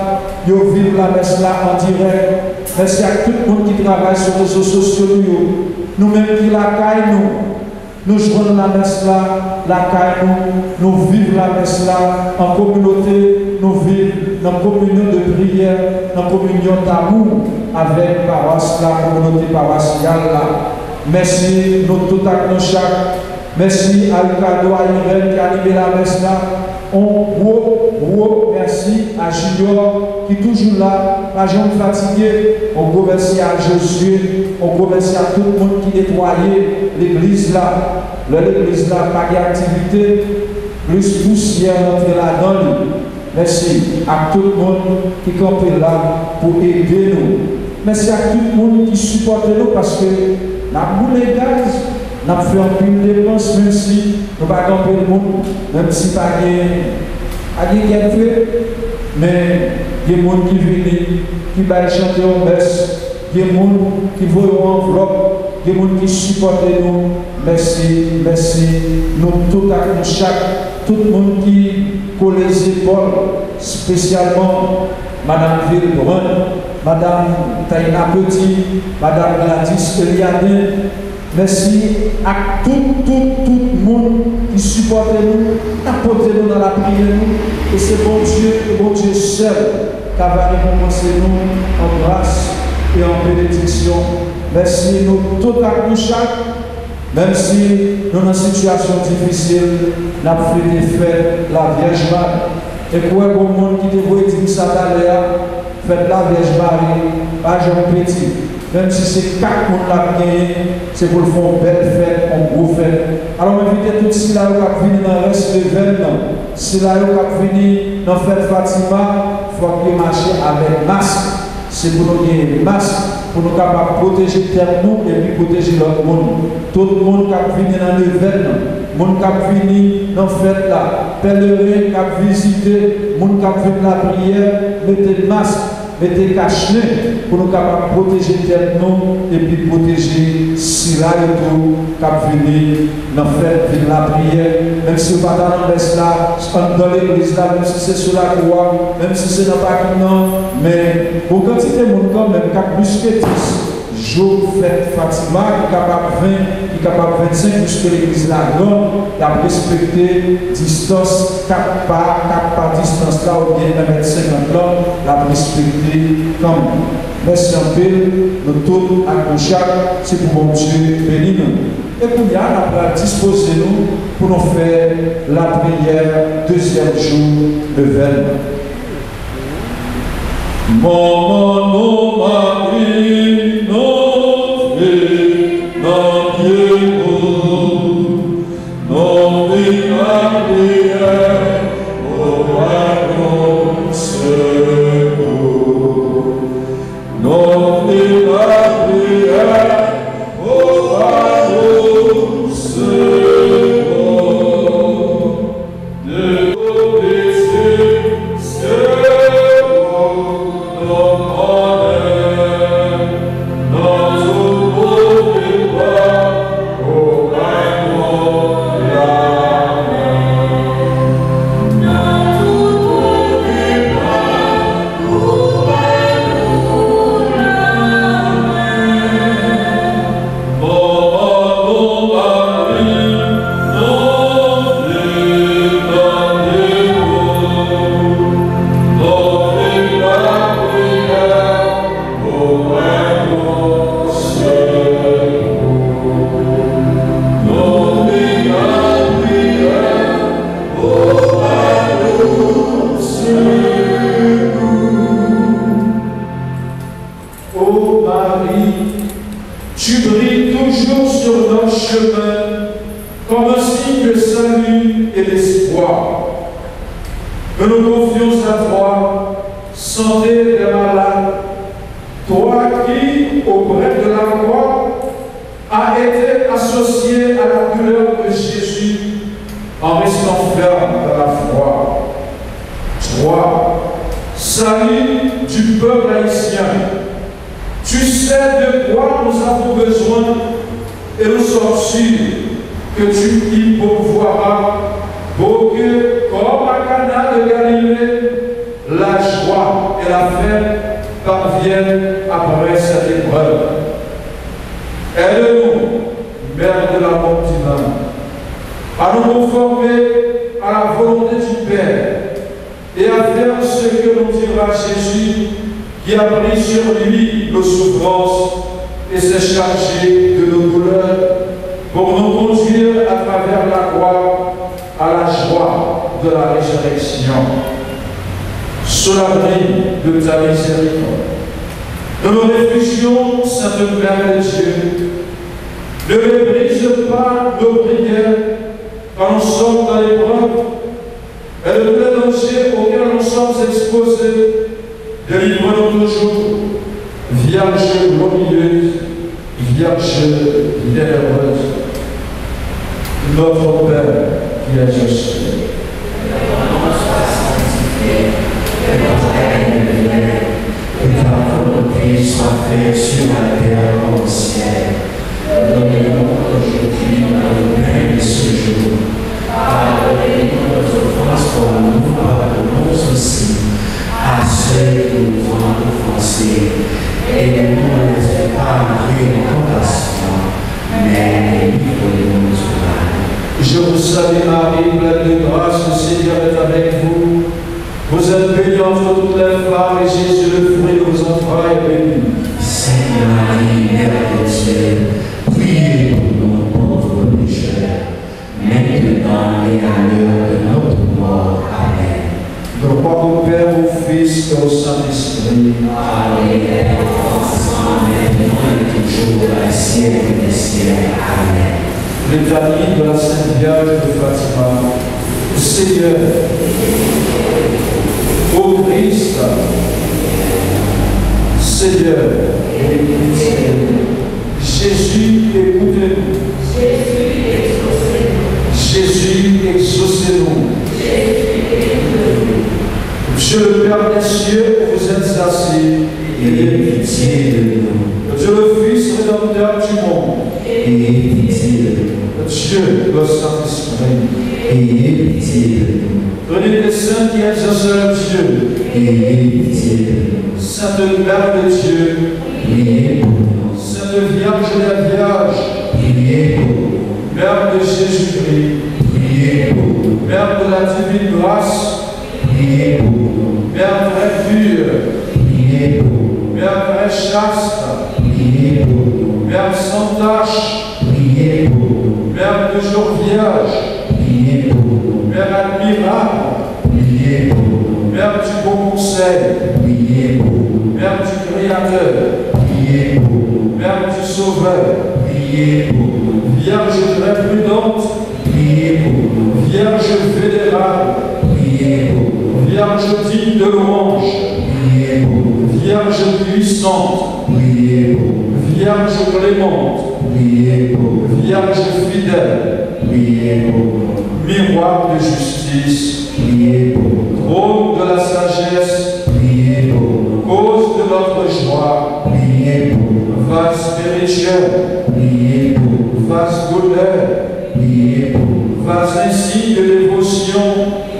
ils vivent la messe là en direct. Merci à tout le monde qui travaille sur les réseaux sociaux. Nous-mêmes qui la caille, nous jouons la messe là, la caille, nous vivons la messe là en communauté, nous vivons dans la communion de prière, dans la communion d'amour avec paroisse la communauté paroissiale là. Merci, nous tous à nos chaque. Merci à Ricardo, à Irène qui a animé la messe là. Gros merci à Junior qui est toujours là, pas jamais fatigué. On gros merci à Josué, on gros merci à tout le monde qui nettoyait l'église là. L'église là, pas d'activité, plus poussière entre là-dedans. Merci à tout le monde qui est là pour aider nous. Merci à tout le monde qui supporte nous parce que la boule est gaz. Nous avons fait un peu de dépenses, même si nous n'avons pas campé le monde, même si pas de fait, mais il y a des gens qui viennent, qui vont chanter en messe, il y a des gens qui vont en enveloppe, il y a des gens qui supportent nous. Merci, nous tous à chaque, tout le monde qui colle les épaules, spécialement Madame Villebrun, Madame Taïna Petit, Madame Gladys Eliade, merci à tout le monde qui supporte nous, apporte nous dans la prière. Et c'est bon Dieu seul qui va récompenser nous en grâce et en bénédiction. Merci nous tout à chaque, même si nous dans une situation difficile, nous avons fait des fêtes, la Vierge Marie. Et pour un monde qui te voit dire ça d'ailleurs, faites la Vierge Marie, pas Jean Petit. Même si c'est 4 personnes qui gagné, c'est pour le faire une belle fête, une grosse fête. Alors, invitez tous ceux qui viennent dans le reste de l'événement. Si là, qui viennent dans la fête Fatima, il faut qu'ils marchent avec masque. C'est pour nous gagner masque, pour nous capables de protéger terre nous et puis protéger l'autre monde. Tout le monde qui vient dans l'événement, le monde qui vient dans la fête là, pèlerin qui visiter, le monde qui vient dans la prière, mettez le masque. Mettez cache-nez pour nous capables de protéger terre nous et puis protéger si là et tout cap venir dans la prière, même si vous pas dans l'est là, dans l'église là, même si c'est sur la croix, même si c'est dans le parking, mais pour quantité de monde quand même, cap plus que 10 jours fête Fatima, qui est capable de 20, qui est capable de 25 puisque l'église là grande, il a respecté distance 4 pas distance là ou bien 1,50 m là, il a respecté comme merci en pile, nous tous accrochés, c'est pour mon Dieu béni nous. Et pour y aller, on va disposer nous pour nous faire la prière deuxième jour de veille. Mon Marie, notre Dieu, non la prière, au royaume secours. Non la prière, au royaume secours. De nos péchés, à ceux qui nous ont offensés. Je vous salue Marie, pleine de grâce, le Seigneur est avec vous. Vous êtes bénie entre toutes les femmes, et Jésus, le fruit de vos entrailles, est béni. Sainte Marie, Mère de Dieu, priez pour nous pauvres pécheurs, maintenant et à l'heure de notre mort. Amen. Gloire au Père, au Fils et au Saint-Esprit. Amen. Maintenant et toujours, à la siècle des siècles. Amen. L'éternité de la Sainte Vierge de Fatima. Seigneur, ô Christ, Seigneur, Jésus, écoutez-nous. Jésus, exaucez-nous. Dieu le Père des cieux, vous êtes assis. Ayez pitié de nous. Dieu le Fils rédempteur du monde. Ayez pitié de nous. Dieu le Saint-Esprit. Ayez pitié de nous. Donnez les saints qui êtes un seul Dieu. Ayez pitié de nous. Sainte Mère de Dieu. Priez pour nous. Sainte Vierge des Vierges. Priez pour nous. Mère de Jésus-Christ. Priez pour nous. Mère de la divine grâce. Priez pour nous. Mère très pure. Priez pour nous. Mère très chaste. Priez pour nous. Mère sans tache. Priez pour nous. Mère toujours vierge. Priez pour nous. Mère admirable. Priez pour nous. Mère du bon conseil. Priez pour nous. Mère du Créateur. Priez pour nous. Mère du Sauveur. Priez pour nous. Vierge très prudente. Priez pour nous. Vierge vénérable. Priez pour nous. Vierge digne de louange. Priez pour nous. Vierge puissante. Priez pour nous. Vierge clémente. Priez pour nous. Vierge fidèle. Priez pour nous. Miroir de justice. Priez pour nous. Trône de la sagesse. Priez pour nous. Cause de notre joie. Priez pour nous. Vase spirituelle. Priez pour nous. Vase d'honneur. Priez pour nous. Vase insigne de dévotion.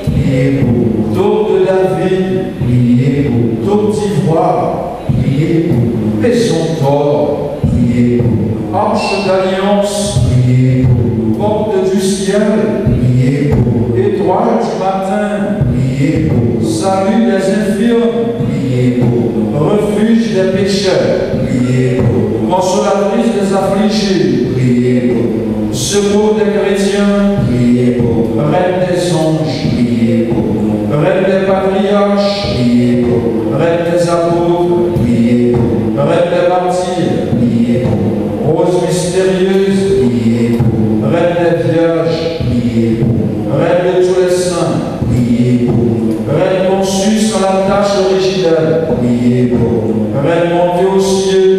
Priez pour nous. D'eau de la vie. Priez pour nous. D'eau d'ivoire. Priez pour nous. Maison d'or. Priez pour nous. Arche d'alliance. Priez pour nous. Porte du ciel. Priez pour nous. Étoile du matin. Priez pour nous. Salut des infirmes. Priez pour nous. Refuge des pécheurs. Priez pour nous. Consolatrice des affligés. Priez pour nous. Secours des chrétiens. Priez pour nous. Reine des anges. Priez pour nous. Reine des patriarches. Priez pour nous. Reine des apôtres. Priez pour nous. Reine des martyrs. Priez pour nous. Rose mystérieuse. Priez pour nous. Reine des vierges. Priez pour nous. Reine de tous les saints. Priez pour nous. Reine conçue sans la tâche originelle. Priez pour nous. Reine montée aux cieux.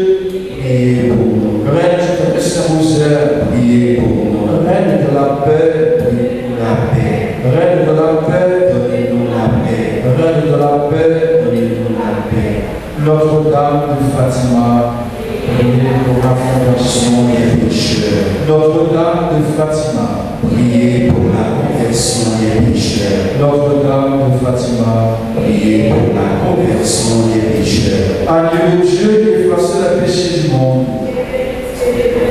Priez pour nous. Reine du très saint rosaire. Priez pour nous. Reine de la paix. Donnez-nous la paix. Reine de la paix. Donnez-nous la paix. Reine de la paix. Donnez-nous la paix. Notre-Dame de Fatima. Priez pour la conversion des pécheurs. Notre-Dame de Fatima. Priez pour la conversion des pécheurs. Notre-Dame de Fatima. Priez pour la conversion des pécheurs. Agneau de Dieu qui effaçait les péchés du monde.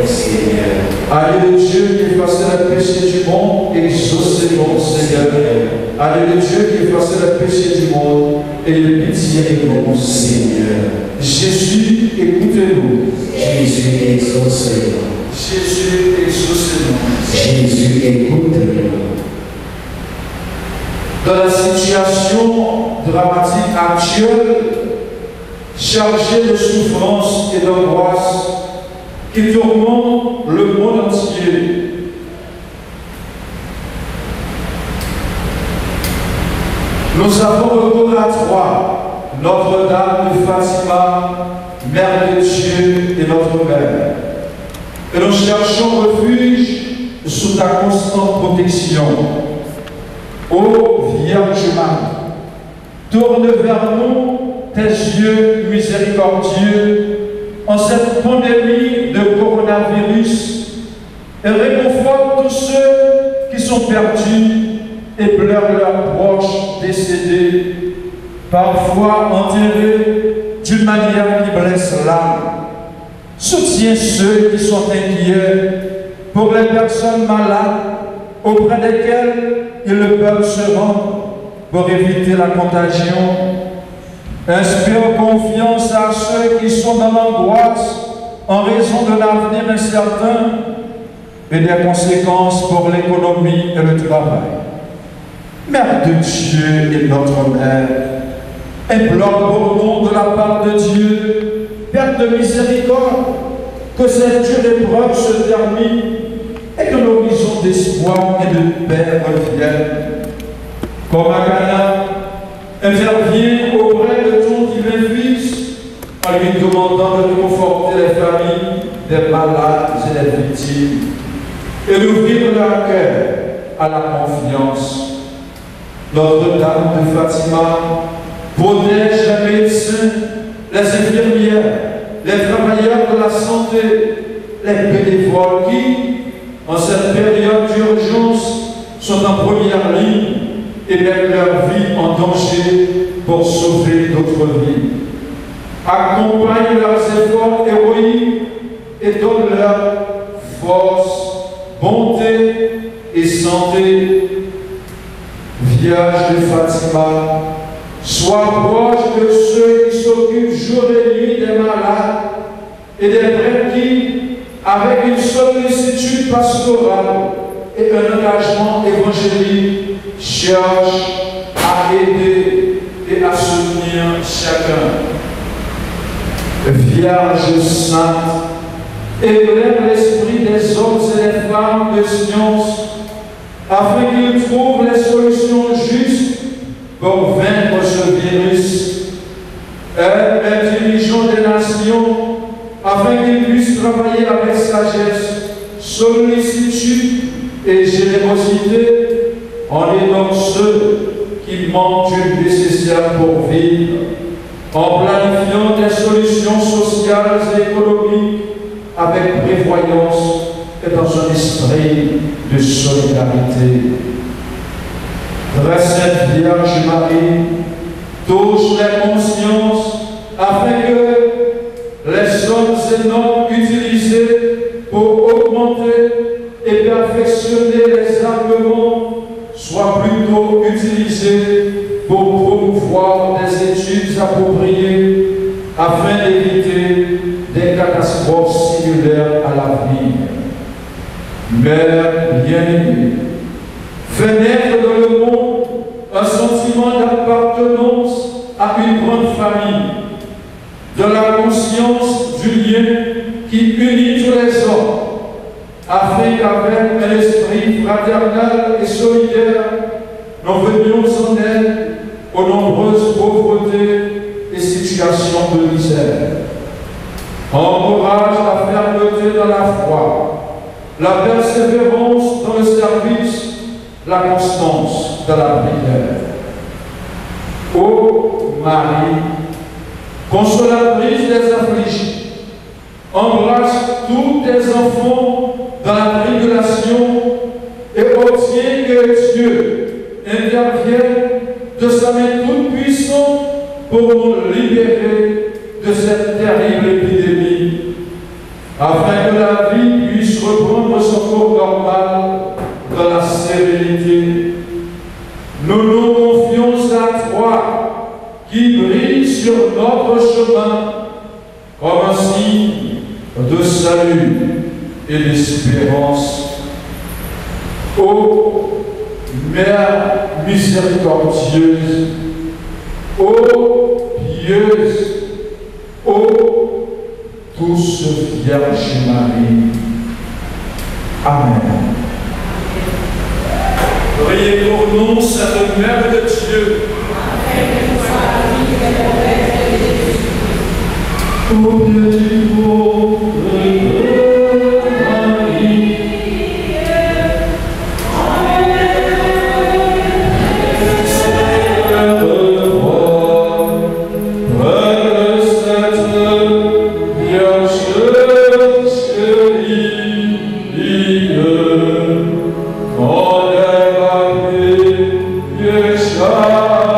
Seigneur, Agneau de Dieu qui effaçait les péchés du monde, exaucez-nous, Seigneur. Agneau de Dieu qui effaçait les péchés du monde, ayez pitié de nous, Seigneur. Jésus, écoutez-nous. Jésus, exaucez-nous. Jésus, exaucez-nous. Jésus, écoute-nous. Dans la situation dramatique actuelle, chargée de souffrance et d'angoisse, qui tourmente le monde entier, nous avons recours à toi, Notre-Dame de Fatima, Mère de Dieu et notre Mère. Et nous cherchons refuge sous ta constante protection. Ô Vierge Marie, tourne vers nous tes yeux miséricordieux en cette pandémie de coronavirus et réconforte tous ceux qui sont perdus et pleurent leurs proches décédés, parfois enterrés d'une manière qui blesse l'âme. Soutiens ceux qui sont inquiets pour les personnes malades, auprès desquels ils peuvent se rendre pour éviter la contagion. Inspire confiance à ceux qui sont dans l'angoisse en raison de l'avenir incertain et des conséquences pour l'économie et le travail. Mère de Dieu et notre Mère, implore pour nous de la part de Dieu, Père de miséricorde, que cette dure épreuve se termine et que l'horizon d'espoir et de paix revienne. Comme à Cana, interviens auprès de ton divin Fils en lui demandant de conforter les familles des malades et des victimes et d'ouvrir leur cœur à la confiance. Notre-Dame de Fatima protège les médecins, les infirmières, les travailleurs de la santé, les bénévoles qui, en cette période d'urgence, sont en première ligne et mettent leur vie en danger pour sauver d'autres vies. Accompagne leurs efforts héroïques et donne-leur force, bonté et santé. Vierge de Fatima, sois proche de ceux qui s'occupent jour et nuit des malades et des prêtres qui, avec une sollicitude pastorale et un engagement évangélique, cherchent à aider et à soutenir chacun. Vierge sainte, éclaire l'esprit des hommes et des femmes de science afin qu'ils trouvent les solutions justes pour vaincre ce virus. Aide les dirigeants des nations afin qu'ils puissent travailler avec sagesse, sollicitude et générosité en aidant ceux qui manquent du nécessaire pour vivre, en planifiant des solutions sociales et économiques avec prévoyance et dans un esprit de solidarité. Très Sainte Vierge Marie, touche les consciences afin que les sommes et normes utilisées pour augmenter et perfectionner les armements soient plutôt utilisées pour promouvoir des études appropriées afin d'éviter des catastrophes similaires à l'avenir. Mère bien-aimée, fais naître dans le monde un sentiment d'appartenance à une grande famille, de la conscience du lien qui unit tous les hommes, afin qu'avec un esprit fraternel et solidaire, nous venions en aide aux nombreuses pauvretés et situations de misère. Encourage la fermeté dans la foi, la persévérance dans le service, la constance dans la prière. Ô Marie, consolatrice des affligés, embrasse tous tes enfants dans la tribulation et obtiens que Dieu intervienne de sa main toute puissante pour nous libérer de cette terrible épidémie, afin que la vie puisse reprendre son cours normal dans la sérénité. Nous nous confions à toi qui brille sur notre chemin comme un signe de salut et d'espérance. Ô Mère miséricordieuse, ô pieuse, ô douce Vierge Marie. Amen. Priez pour nous, Sainte Mère de Dieu. Ô Dieu du monde, Yeshua.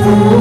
Amen.